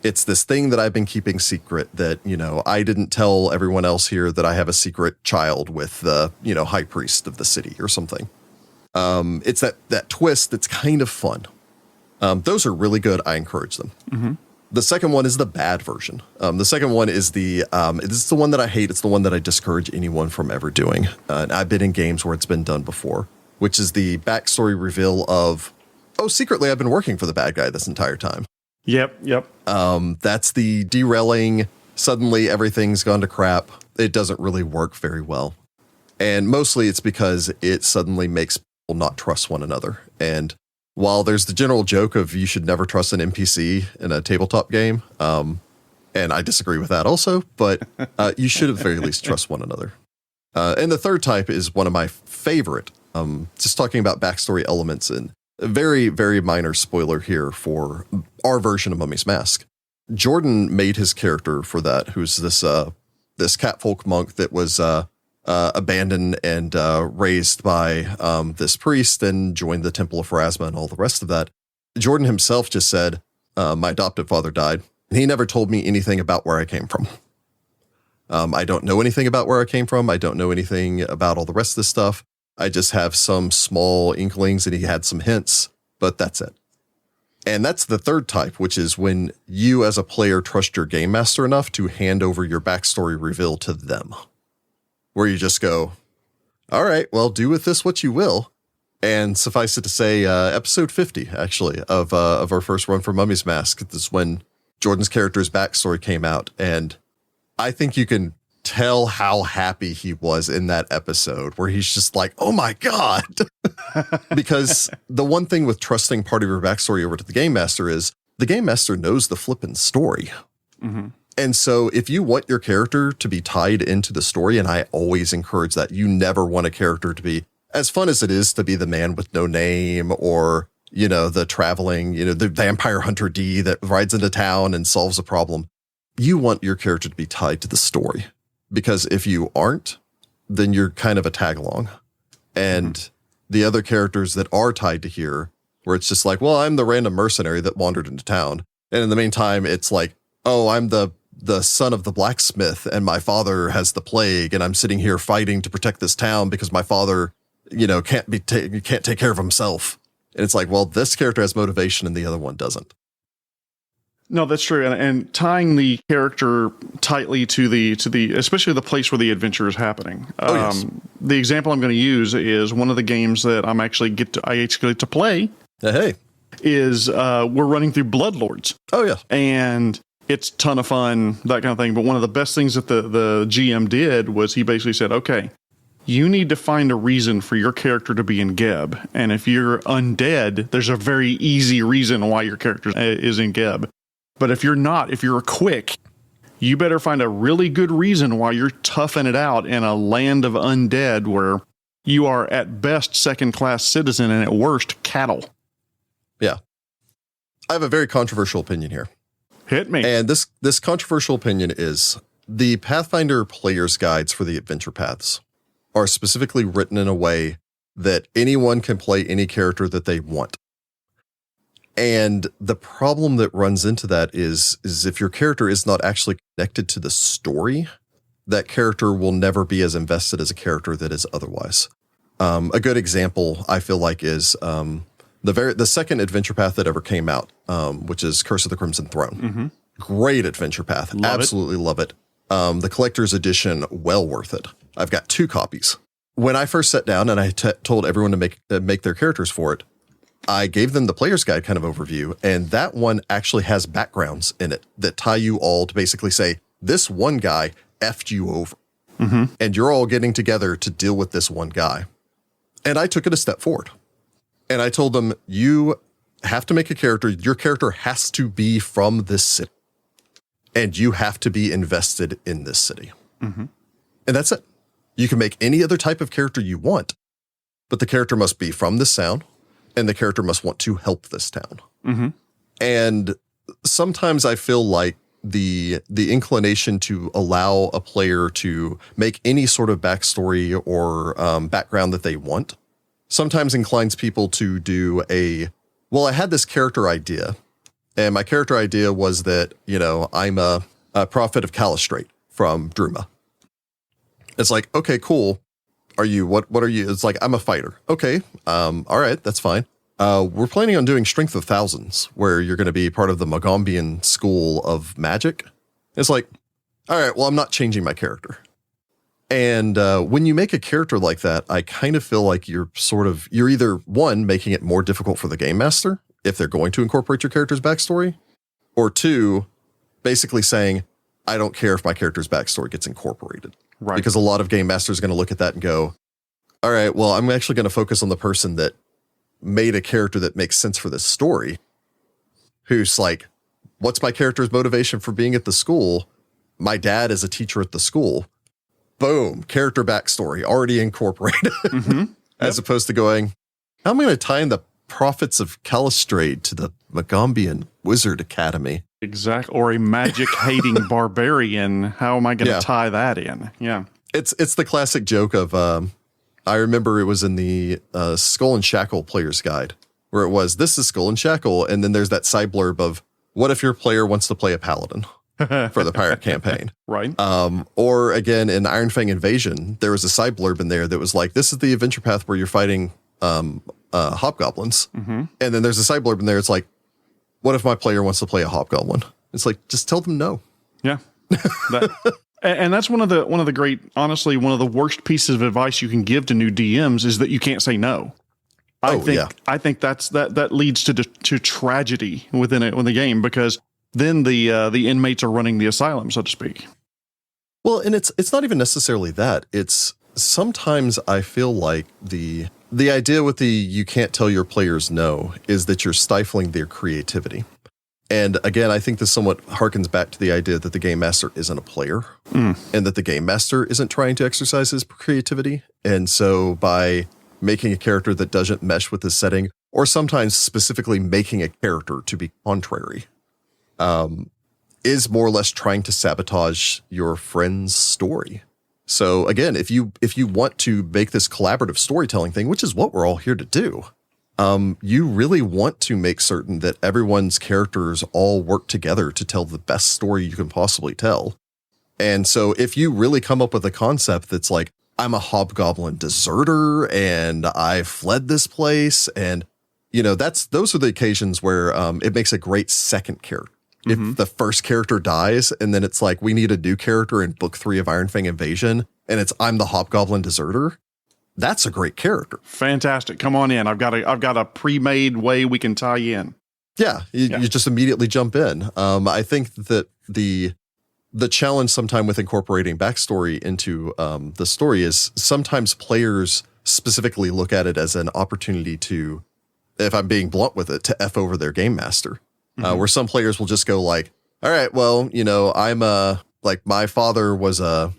It's this thing that I've been keeping secret that, I didn't tell everyone else here that I have a secret child with the, high priest of the city or something. It's that twist that's kind of fun. Those are really good. I encourage them. Mm-hmm. The second one is the bad version. The second one is it's the one that I hate. It's the one that I discourage anyone from ever doing. And I've been in games where it's been done before, which is the backstory reveal of, secretly I've been working for the bad guy this entire time. Yep. That's the derailing. Suddenly everything's gone to crap. It doesn't really work very well. And mostly it's because it suddenly makes people not trust one another. And while there's the general joke of you should never trust an NPC in a tabletop game, and I disagree with that also, but you should at the very least trust one another. And the third type is one of my favorite, just talking about backstory elements, and a very, very minor spoiler here for our version of Mummy's Mask. Jordan made his character for that, who's this catfolk monk that was abandoned and raised by this priest and joined the Temple of Pharasma and all the rest of that. Jordan himself just said, my adoptive father died, and he never told me anything about where I came from. I don't know anything about where I came from. I don't know anything about all the rest of this stuff. I just have some small inklings, and he had some hints, but that's it. And that's the third type, which is when you as a player trust your game master enough to hand over your backstory reveal to them. Where you just go, all right, well, do with this what you will. And suffice it to say, episode 50, actually, of our first run for Mummy's Mask, this is when Jordan's character's backstory came out. And I think you can tell how happy he was in that episode where he's just like, oh my God. Because the one thing with trusting part of your backstory over to the game master is the game master knows the flippin' story. Mm-hmm. And so if you want your character to be tied into the story, and I always encourage that, you never want a character to be, as fun as it is to be the man with no name or, the traveling, the vampire hunter D that rides into town and solves a problem. You want your character to be tied to the story, because if you aren't, then you're kind of a tag along. And the other characters that are tied to here, where it's just like, well, I'm the random mercenary that wandered into town. And in the meantime, it's like, oh, I'm the son of the blacksmith and my father has the plague and I'm sitting here fighting to protect this town because my father, can't take care of himself. And it's like, well, this character has motivation and the other one doesn't. No, that's true. And tying the character tightly to the especially the place where the adventure is happening. Yes. The example I'm going to use is one of the games that I actually get to play. Hey. Is we're running through Bloodlords. Oh yeah. And it's a ton of fun, that kind of thing. But one of the best things that the GM did was he basically said, okay, you need to find a reason for your character to be in Geb. And if you're undead, there's a very easy reason why your character is in Geb. But if you're not, if you're quick, you better find a really good reason why you're toughing it out in a land of undead where you are at best second-class citizen and at worst cattle. Yeah. I have a very controversial opinion here. Hit me. And this controversial opinion is the Pathfinder player's guides for the adventure paths are specifically written in a way that anyone can play any character that they want. And the problem that runs into that is if your character is not actually connected to the story, that character will never be as invested as a character that is otherwise. A good example, I feel like, is the second adventure path that ever came out, which is Curse of the Crimson Throne. Mm-hmm. Great adventure path. Absolutely love it. The collector's edition, well worth it. I've got 2 copies. When I first sat down and I told everyone to make their characters for it, I gave them the player's guide kind of overview, and that one actually has backgrounds in it that tie you all to basically say, this one guy effed you over. Mm-hmm. And you're all getting together to deal with this one guy. And I took it a step forward. And I told them, you have to make a character. Your character has to be from this city. And you have to be invested in this city. Mm-hmm. And that's it. You can make any other type of character you want, but the character must be from this town, and the character must want to help this town. Mm-hmm. And sometimes I feel like the inclination to allow a player to make any sort of backstory or background that they want sometimes inclines people to do I had this character idea, and my character idea was that, I'm a prophet of Calistrate from Druma. It's like, okay, cool. Are you, what are you? It's like, I'm a fighter. Okay. All right. That's fine. We're planning on doing Strength of Thousands, where you're going to be part of the Mogombian school of magic. It's like, all right, well, I'm not changing my character. And when you make a character like that, I kind of feel like you're either, one, making it more difficult for the game master if they're going to incorporate your character's backstory, or 2, basically saying, I don't care if my character's backstory gets incorporated. Right. Because a lot of game masters are going to look at that and go, all right, well, I'm actually going to focus on the person that made a character that makes sense for this story, who's like, what's my character's motivation for being at the school? My dad is a teacher at the school. Boom, character backstory already incorporated. Mm-hmm. As opposed to going, how am I going to tie in the prophets of Calistrade to the Mogombian Wizard Academy? Exactly. Or a magic-hating barbarian. How am I going to tie that in? Yeah. It's the classic joke of, I remember it was in the Skull and Shackle player's guide, where it was, this is Skull and Shackle, and then there's that side blurb of, what if your player wants to play a paladin for the pirate campaign? Right. Or again, in Iron Fang Invasion, there was a side blurb in there that was like, this is the adventure path where you're fighting hobgoblins. Mm-hmm. And then there's a side blurb in there, it's like, what if my player wants to play a hobgoblin? It's like, just tell them no. Yeah. And that's one of the great, honestly, one of the worst pieces of advice you can give to new DMs is that you can't say no. I think that leads to tragedy within the game, because then the inmates are running the asylum, so to speak. Well, and it's not even necessarily that. It's sometimes I feel like the idea with the you can't tell your players no is that you're stifling their creativity. And again, I think this somewhat harkens back to the idea that the game master isn't a player and that the game master isn't trying to exercise his creativity. And so by making a character that doesn't mesh with the setting, or sometimes specifically making a character to be contrary, is more or less trying to sabotage your friend's story. So again, if you want to make this collaborative storytelling thing, which is what we're all here to do, you really want to make certain that everyone's characters all work together to tell the best story you can possibly tell. And so if you really come up with a concept that's like, I'm a hobgoblin deserter and I fled this place, and those are the occasions where it makes a great second character. If the first character dies and then it's like, we need a new character in book 3 of Ironfang Invasion, and it's I'm the hobgoblin deserter, that's a great character. Fantastic. Come on in. I've got a pre-made way we can tie you in. Yeah, you just immediately jump in. I think that the challenge sometime with incorporating backstory into the story is sometimes players specifically look at it as an opportunity to, if I'm being blunt with it, to F over their game master. Where some players will just go like, all right, well, I'm like my father was a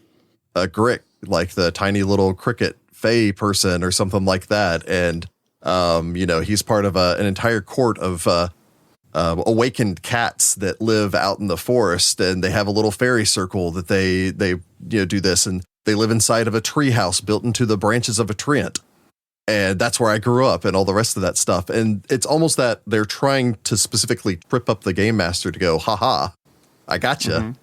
Grick, like the tiny little cricket fae person or something like that. And, he's part of an entire court of awakened cats that live out in the forest, and they have a little fairy circle that they do this, and they live inside of a tree house built into the branches of a treant. And that's where I grew up and all the rest of that stuff. And it's almost that they're trying to specifically trip up the game master to go, haha, I gotcha.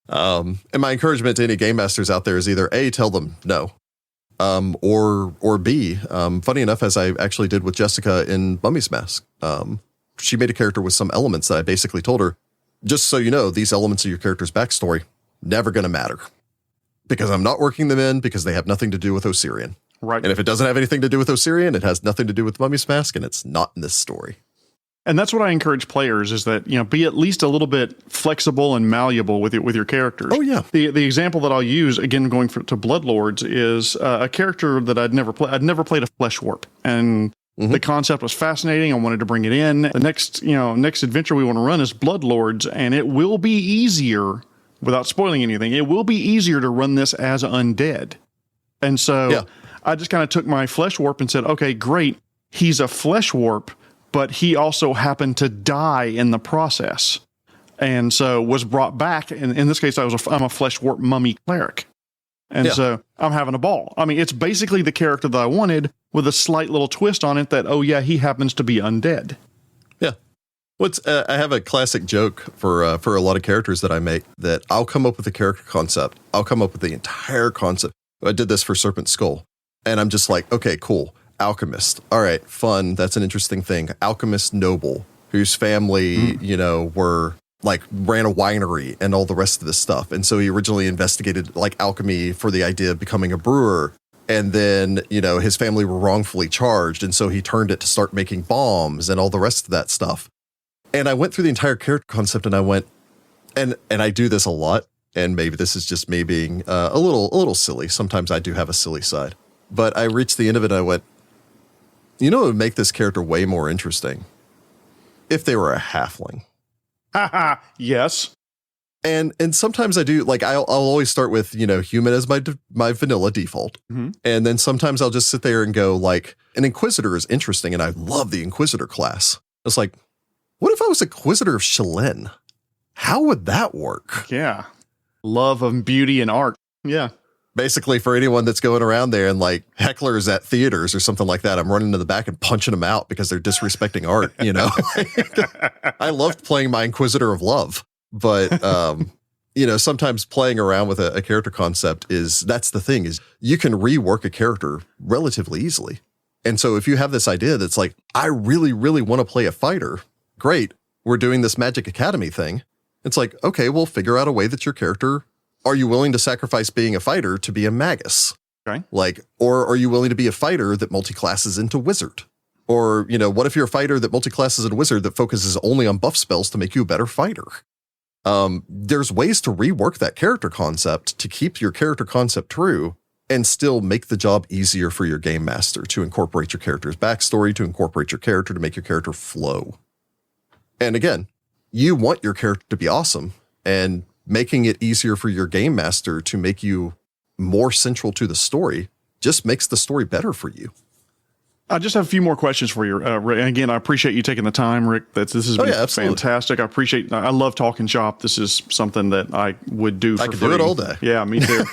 And my encouragement to any game masters out there is either A, tell them no, or B, funny enough, as I actually did with Jessica in Mummy's Mask, she made a character with some elements that I basically told her, just so you know, these elements of your character's backstory, never going to matter. Because I'm not working them in because they have nothing to do with Osirian. Right. And if it doesn't have anything to do with Osirian, it has nothing to do with Mummy's Mask, and it's not in this story. And that's what I encourage players is that, be at least a little bit flexible and malleable with your characters. Oh, yeah. The example that I'll use, again, going to Bloodlords, is a character that I'd never played. I'd never played a Flesh Warp. And the concept was fascinating. I wanted to bring it in. The next adventure we want to run is Bloodlords, and it will be easier, without spoiling anything, it will be easier to run this as undead. And so I just kind of took my Flesh Warp and said, okay, great. He's a Flesh Warp, but he also happened to die in the process. And so was brought back. And in this case, I'm a Flesh Warp mummy cleric. And so I'm having a ball. I mean, it's basically the character that I wanted with a slight little twist on it that, he happens to be undead. Yeah. I have a classic joke for a lot of characters that I make, that I'll come up with a character concept. I'll come up with the entire concept. I did this for Serpent Skull. And I'm just like, okay, cool. Alchemist. All right, fun. That's an interesting thing. Alchemist noble whose family, were like ran a winery and all the rest of this stuff. And so he originally investigated like alchemy for the idea of becoming a brewer. And then, his family were wrongfully charged. And so he turned it to start making bombs and all the rest of that stuff. And I went through the entire character concept and I went, and I do this a lot. And maybe this is just me being a little silly. Sometimes I do have a silly side. But I reached the end of it and I went, it would make this character way more interesting if they were a halfling. Haha, yes. And sometimes I do, like, I'll always start with, human as my vanilla default. And then sometimes I'll just sit there and go, like, an Inquisitor is interesting, and I love the Inquisitor class. It's like, what if I was Inquisitor of Shalyn? How would that work? Yeah. Love of beauty and art. Yeah. Basically, for anyone that's going around there and like hecklers at theaters or something like that, I'm running to the back and punching them out because they're disrespecting art, I loved playing my Inquisitor of Love, but, sometimes playing around with a character concept that's the thing, is you can rework a character relatively easily. And so if you have this idea that's like, I really, really want to play a fighter, great, we're doing this Magic Academy thing. It's like, okay, we'll figure out a way that your character, are you willing to sacrifice being a fighter to be a magus? Okay. Like, or are you willing to be a fighter that multiclasses into wizard? Or, what if you're a fighter that multiclasses into wizard that focuses only on buff spells to make you a better fighter? There's ways to rework that character concept to keep your character concept true and still make the job easier for your game master to incorporate your character's backstory, to incorporate your character, to make your character flow. And again, you want your character to be awesome, and making it easier for your game master to make you more central to the story just makes the story better for you. I just have a few more questions for you, Rick. And again, I appreciate you taking the time, Rick. This has been fantastic. I love talking shop. This is something that I would do for free. I could do it all day. Yeah, me too.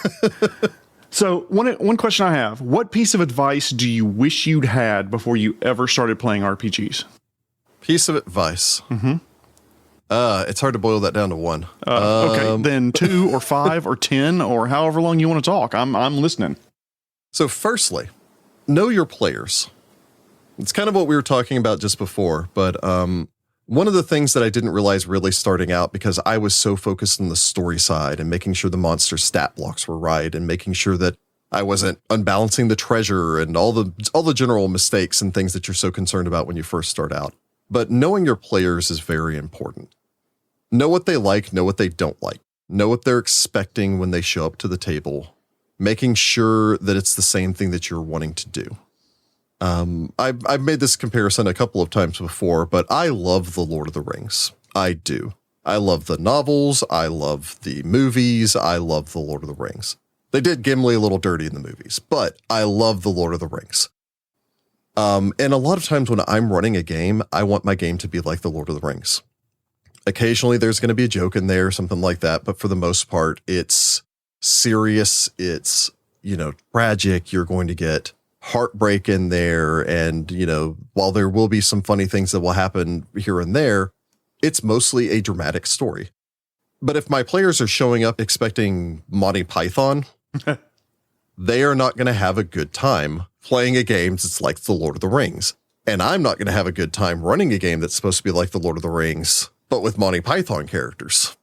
So one question I have, what piece of advice do you wish you'd had before you ever started playing RPGs? Piece of advice? Mm-hmm. It's hard to boil that down to one. Okay, then 2 or 5 or 10 or however long you want to talk. I'm listening. So firstly, know your players. It's kind of what we were talking about just before, but one of the things that I didn't realize really starting out, because I was so focused on the story side and making sure the monster stat blocks were right and making sure that I wasn't unbalancing the treasure and all the general mistakes and things that you're so concerned about when you first start out. But knowing your players is very important. Know what they like, know what they don't like, know what they're expecting when they show up to the table, making sure that it's the same thing that you're wanting to do. I've made this comparison a couple of times before, but I love The Lord of the Rings. I do. I love the novels. I love the movies. I love The Lord of the Rings. They did Gimli a little dirty in the movies, but I love The Lord of the Rings. And a lot of times when I'm running a game, I want my game to be like The Lord of the Rings. Occasionally there's going to be a joke in there, something like that, but for the most part, it's serious. It's, tragic. You're going to get heartbreak in there. And, while there will be some funny things that will happen here and there, it's mostly a dramatic story. But if my players are showing up expecting Monty Python, they are not going to have a good time playing a game that's like The Lord of the Rings. And I'm not going to have a good time running a game that's supposed to be like The Lord of the Rings, but with Monty Python characters.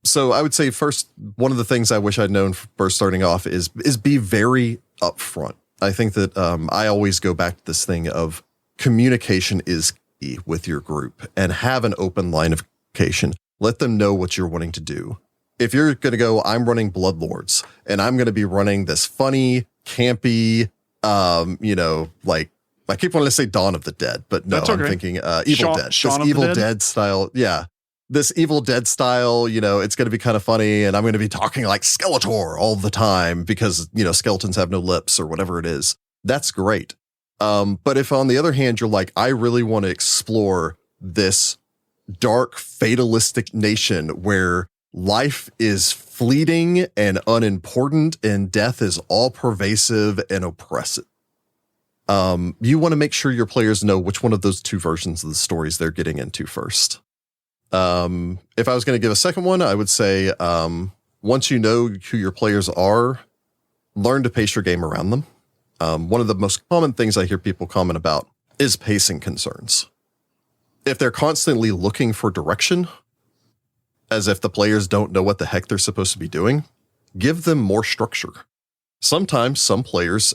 So I would say first, one of the things I wish I'd known first starting off is be very upfront. I think that I always go back to this thing of communication is key with your group, and have an open line of communication. Let them know what you're wanting to do. If you're going to go, I'm running Bloodlords, and I'm going to be running this funny, campy, I keep wanting to say Dawn of the Dead, but no, I'm thinking Evil Dead. This Evil Dead style. Yeah. This Evil Dead style, it's going to be kind of funny, and I'm going to be talking like Skeletor all the time because, skeletons have no lips or whatever it is. That's great. But if on the other hand, you're like, I really want to explore this dark, fatalistic nation where life is fleeting and unimportant and death is all pervasive and oppressive. You want to make sure your players know which one of those two versions of the stories they're getting into first. If I was going to give a second one, I would say, once you know who your players are, learn to pace your game around them. One of the most common things I hear people comment about is pacing concerns. If they're constantly looking for direction, as if the players don't know what the heck they're supposed to be doing, give them more structure. Sometimes some players,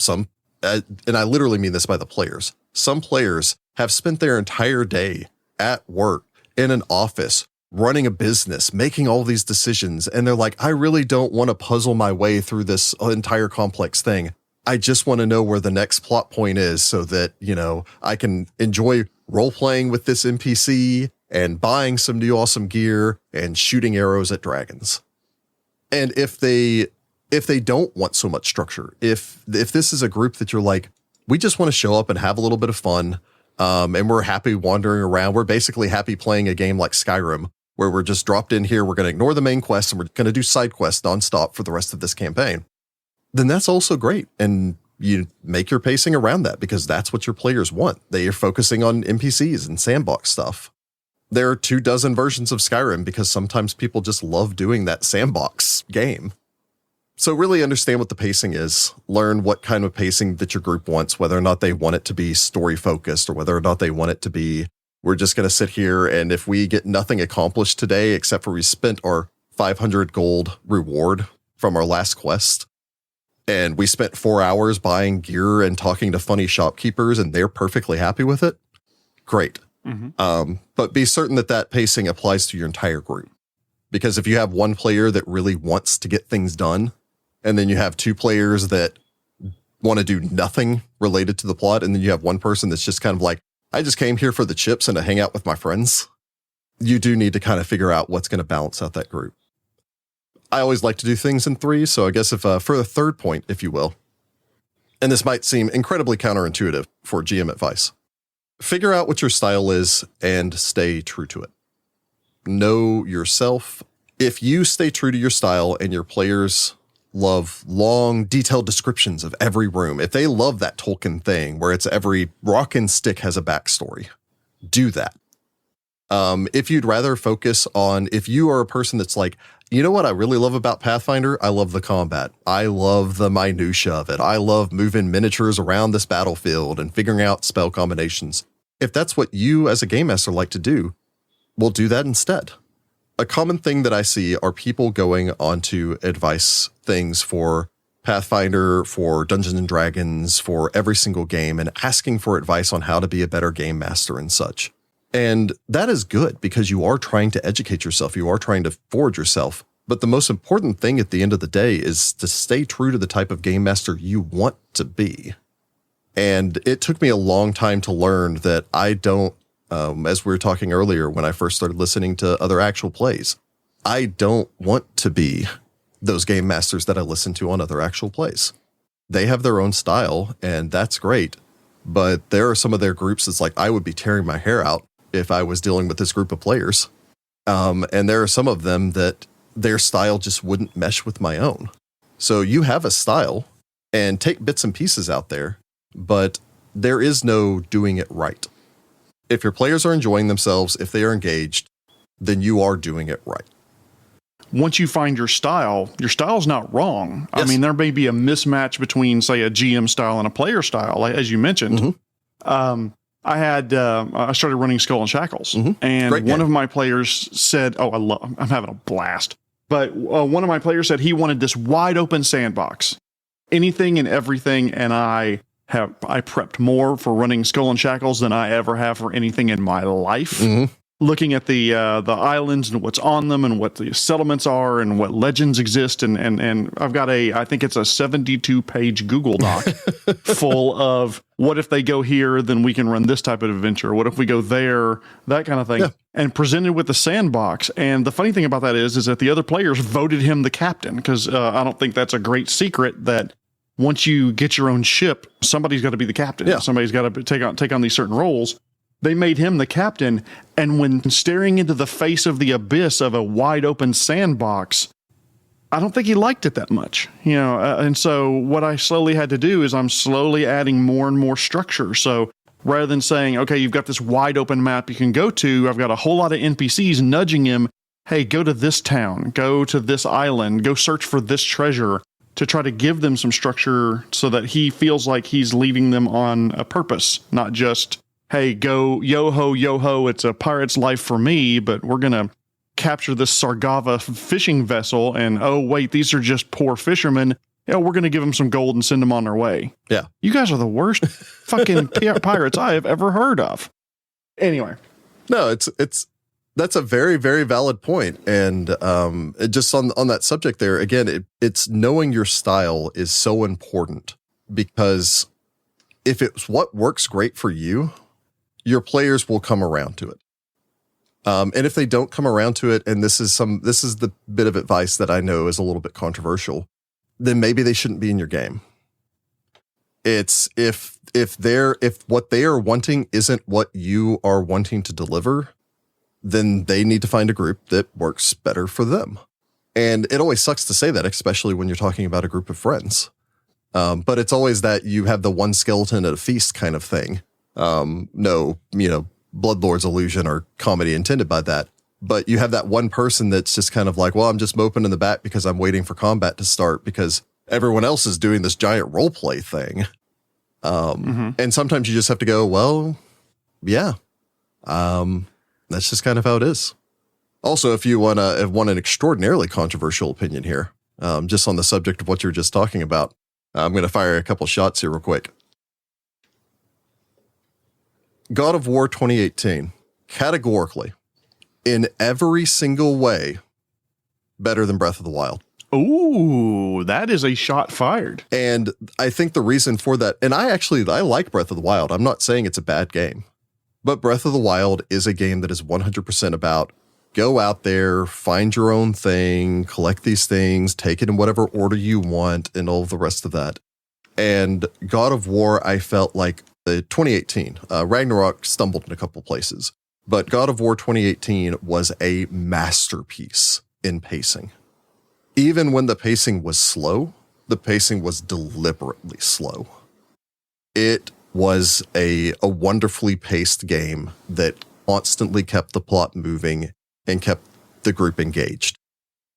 and I literally mean this by the players, some players have spent their entire day at work, in an office, running a business, making all these decisions. And they're like, I really don't want to puzzle my way through this entire complex thing. I just want to know where the next plot point is so that, I can enjoy role-playing with this NPC and buying some new awesome gear and shooting arrows at dragons. And if they don't want so much structure, if this is a group that you're like, we just want to show up and have a little bit of fun, and we're happy wandering around. We're basically happy playing a game like Skyrim, where we're just dropped in here. We're going to ignore the main quest and we're going to do side quests nonstop for the rest of this campaign. Then that's also great. And you make your pacing around that because that's what your players want. They are focusing on NPCs and sandbox stuff. There are 24 versions of Skyrim because sometimes people just love doing that sandbox game. So really understand what the pacing is, learn what kind of pacing that your group wants, whether or not they want it to be story focused or whether or not they want it to be, we're just going to sit here and if we get nothing accomplished today, except for we spent our 500 gold reward from our last quest, and we spent 4 hours buying gear and talking to funny shopkeepers and they're perfectly happy with it, great. Mm-hmm. But be certain that pacing applies to your entire group. Because if you have one player that really wants to get things done, and then you have two players that want to do nothing related to the plot, and then you have one person that's just kind of like, I just came here for the chips and to hang out with my friends, you do need to kind of figure out what's going to balance out that group. I always like to do things in threes, so I guess if for the third point, if you will, and this might seem incredibly counterintuitive for GM advice, figure out what your style is and stay true to it. Know yourself. If you stay true to your style and your players love long, detailed descriptions of every room, if they love that Tolkien thing where it's every rock and stick has a backstory, do that. If you'd rather focus on, if you are a person that's like, you know what I really love about Pathfinder? I love the combat. I love the minutia of it. I love moving miniatures around this battlefield and figuring out spell combinations. If that's what you as a game master like to do, we'll do that instead. A common thing that I see are people going onto advice things for Pathfinder, for Dungeons and Dragons, for every single game, and asking for advice on how to be a better game master and such. And that is good because you are trying to educate yourself. You are trying to forge yourself. But the most important thing at the end of the day is to stay true to the type of game master you want to be. And it took me a long time to learn that I don't, as we were talking earlier when I first started listening to other actual plays, I don't want to be those game masters that I listen to on other actual plays. They have their own style, and that's great. But there are some of their groups that's like, I would be tearing my hair out if I was dealing with this group of players. And there are some of them that their style just wouldn't mesh with my own. So you have a style and take bits and pieces out there, but there is no doing it right. If your players are enjoying themselves, if they are engaged, then you are doing it right. Once you find your style's not wrong. Yes. I mean, there may be a mismatch between, say, a GM style and a player style, like, as you mentioned. Mm-hmm. I started running Skull and Shackles, and one of my players said, I'm having a blast. But one of my players said he wanted this wide open sandbox, anything and everything. And I prepped more for running Skull and Shackles than I ever have for anything in my life. Mm-hmm. Looking at the islands and what's on them and what the settlements are and what legends exist. And I've got I think it's a 72-page Google Doc full of what if they go here, then we can run this type of adventure. What if we go there, that kind of thing. Yeah. And presented with the sandbox. And the funny thing about that is that the other players voted him the captain, because I don't think that's a great secret that once you get your own ship, somebody's got to be the captain. Yeah. Somebody's got to take on these certain roles. They made him the captain, and when staring into the face of the abyss of a wide open sandbox, I don't think he liked it that much, and so what I slowly had to do is I'm slowly adding more and more structure. So rather than saying, okay, you've got this wide open map you can go to, I've got a whole lot of NPCs nudging him, hey, go to this town, go to this island, go search for this treasure, to try to give them some structure so that he feels like he's leading them on a purpose, not just, hey, go yo-ho, it's a pirate's life for me, but we're going to capture this Sargava fishing vessel, and oh, wait, these are just poor fishermen. Yeah, we're going to give them some gold and send them on their way. Yeah. You guys are the worst fucking pirates I have ever heard of. Anyway. No, that's a very, very valid point. And just on that subject there, again, it's knowing your style is so important, because if it's what works great for you, your players will come around to it. And if they don't come around to it, and this is the bit of advice that I know is a little bit controversial, then maybe they shouldn't be in your game. It's if what they are wanting isn't what you are wanting to deliver, then they need to find a group that works better for them. And it always sucks to say that, especially when you're talking about a group of friends. But it's always that you have the one skeleton at a feast kind of thing. No, Bloodlord's illusion or comedy intended by that. But you have that one person that's just kind of like, well, I'm just moping in the back because I'm waiting for combat to start because everyone else is doing this giant role play thing. And sometimes you just have to go, well, yeah, that's just kind of how it is. Also, if you want an extraordinarily controversial opinion here, just on the subject of what you're just talking about, I'm going to fire a couple shots here real quick. God of War 2018, categorically, in every single way, better than Breath of the Wild. Ooh, that is a shot fired. And I think the reason for that, and I like Breath of the Wild. I'm not saying it's a bad game, but Breath of the Wild is a game that is 100% about go out there, find your own thing, collect these things, take it in whatever order you want, and all of the rest of that. And God of War, I felt like 2018, Ragnarok stumbled in a couple places, but God of War 2018 was a masterpiece in pacing. Even when the pacing was slow, the pacing was deliberately slow. It was a wonderfully paced game that constantly kept the plot moving and kept the group engaged,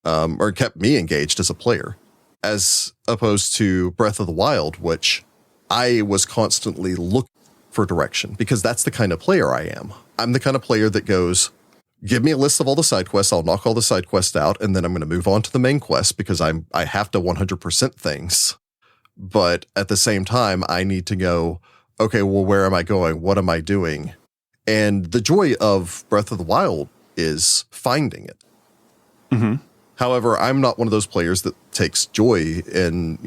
or kept me engaged as a player, as opposed to Breath of the Wild, which I was constantly looking for direction because that's the kind of player I am. I'm the kind of player that goes, give me a list of all the side quests. I'll knock all the side quests out, and then I'm going to move on to the main quest because I have to 100% things. But at the same time, I need to go, okay, well, where am I going? What am I doing? And the joy of Breath of the Wild is finding it. Mm-hmm. However, I'm not one of those players that takes joy in,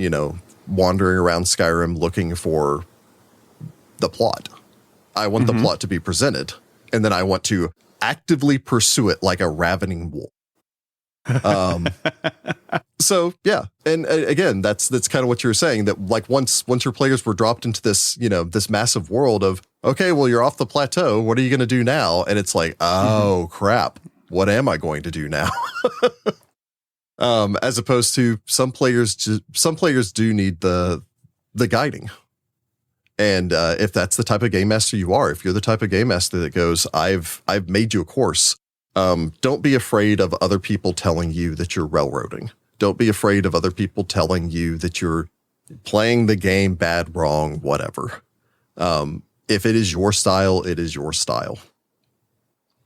wandering around Skyrim looking for the plot. I want the plot to be presented, and then I want to actively pursue it like a ravening wolf. So yeah. And again, that's kind of what you're saying, that like once your players were dropped into this, this massive world of, okay, well, you're off the plateau. What are you going to do now? And it's like, oh crap. What am I going to do now? As opposed to some players do need the guiding. And if that's the type of game master you are, if you're the type of game master that goes, I've made you a course, don't be afraid of other people telling you that you're railroading. Don't be afraid of other people telling you that you're playing the game bad, wrong, whatever. If it is your style, it is your style.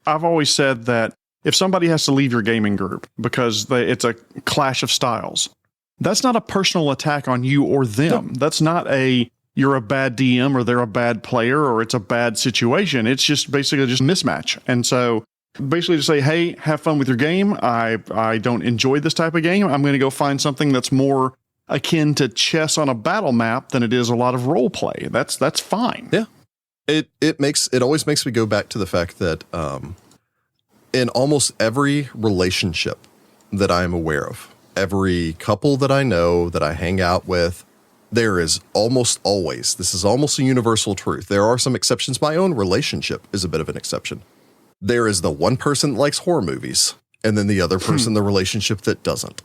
I've always said that if somebody has to leave your gaming group because it's a clash of styles, that's not a personal attack on you or them. No. That's not you're a bad DM or they're a bad player or it's a bad situation. It's just basically just a mismatch. And so basically to say, hey, have fun with your game. I don't enjoy this type of game. I'm going to go find something that's more akin to chess on a battle map than it is a lot of role play. That's fine. Yeah. It always makes me go back to the fact that in almost every relationship that I'm aware of, every couple that I know, that I hang out with, there is almost always, this is almost a universal truth. There are some exceptions. My own relationship is a bit of an exception. There is the one person that likes horror movies, and then the other person in the relationship that doesn't.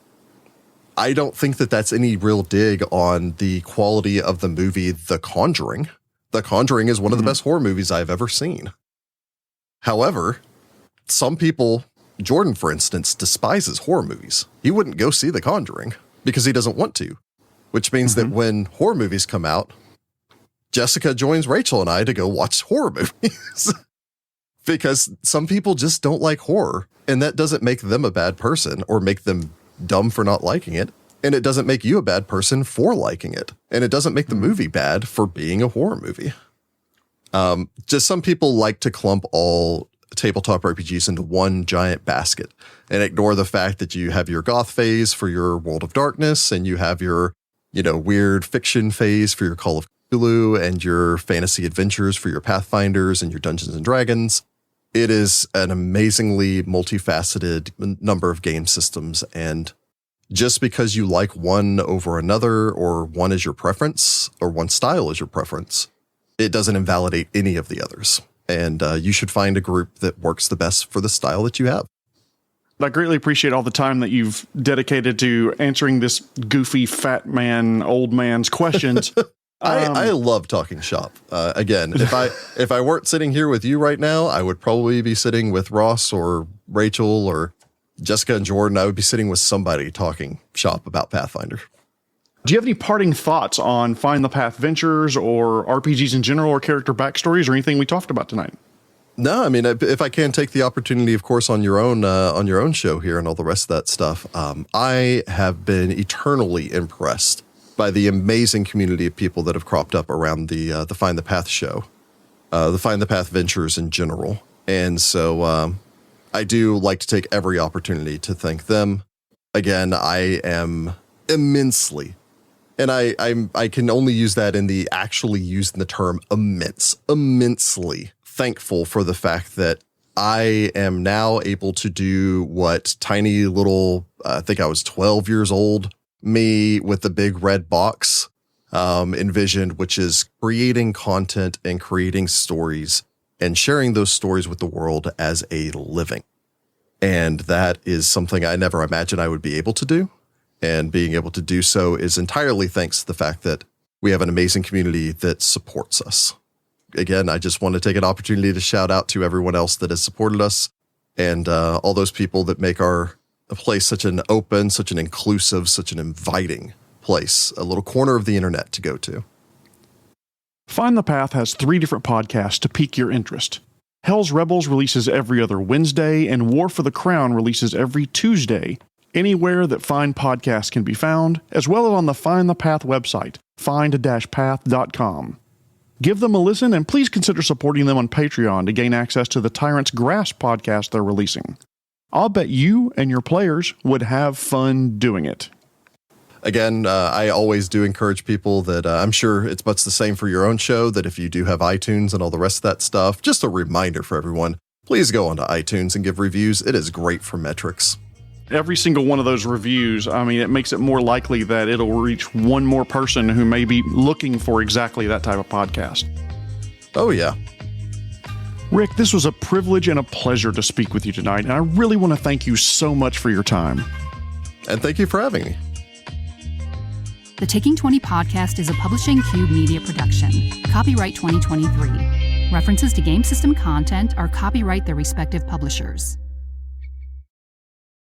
I don't think that that's any real dig on the quality of the movie The Conjuring. The Conjuring is one of the best horror movies I've ever seen. However, some people, Jordan, for instance, despises horror movies. He wouldn't go see The Conjuring because he doesn't want to, which means that when horror movies come out, Jessica joins Rachel and I to go watch horror movies because some people just don't like horror, and that doesn't make them a bad person or make them dumb for not liking it. And it doesn't make you a bad person for liking it. And it doesn't make the movie bad for being a horror movie. Just some people like to clump all tabletop RPGs into one giant basket and ignore the fact that you have your goth phase for your World of Darkness, and you have your, weird fiction phase for your Call of Cthulhu, and your fantasy adventures for your Pathfinders and your Dungeons and Dragons. It is an amazingly multifaceted number of game systems, and just because you like one over another, or one is your preference, or one style is your preference, it doesn't invalidate any of the others. And you should find a group that works the best for the style that you have. I greatly appreciate all the time that you've dedicated to answering this goofy fat man, old man's questions. I love talking shop. Again, if I weren't sitting here with you right now, I would probably be sitting with Ross or Rachel or Jessica and Jordan. I would be sitting with somebody talking shop about Pathfinder. Do you have any parting thoughts on Find the Path Ventures or RPGs in general, or character backstories, or anything we talked about tonight? No, I mean, if I can take the opportunity, of course, on your own show here and all the rest of that stuff, I have been eternally impressed by the amazing community of people that have cropped up around the Find the Path show, the Find the Path Ventures in general. And so I do like to take every opportunity to thank them, Again, I am immensely, and I can only use that in the actually used in the term immensely thankful for the fact that I am now able to do what tiny little, I think I was 12 years old, me with the big red box envisioned, which is creating content and creating stories and sharing those stories with the world as a living. And that is something I never imagined I would be able to do. And being able to do so is entirely thanks to the fact that we have an amazing community that supports us. Again, I just want to take an opportunity to shout out to everyone else that has supported us and all those people that make our place such an open, such an inclusive, such an inviting place, a little corner of the internet to go to. Find the Path has 3 different podcasts to pique your interest. Hell's Rebels releases every other Wednesday, and War for the Crown releases every Tuesday, anywhere that fine podcasts can be found, as well as on the Find the Path website, find-path.com. Give them a listen, and please consider supporting them on Patreon to gain access to the Tyrant's Grasp podcast they're releasing. I'll bet you and your players would have fun doing it. Again, I always do encourage people that I'm sure it's much the same for your own show, that if you do have iTunes and all the rest of that stuff, just a reminder for everyone, please go onto iTunes and give reviews. It is great for metrics. Every single one of those reviews, I mean, it makes it more likely that it'll reach one more person who may be looking for exactly that type of podcast. Oh, yeah. Rick, this was a privilege and a pleasure to speak with you tonight, and I really want to thank you so much for your time. And thank you for having me. The Taking 20 podcast is a Publishing Cube media production. Copyright 2023. References to game system content are copyright their respective publishers.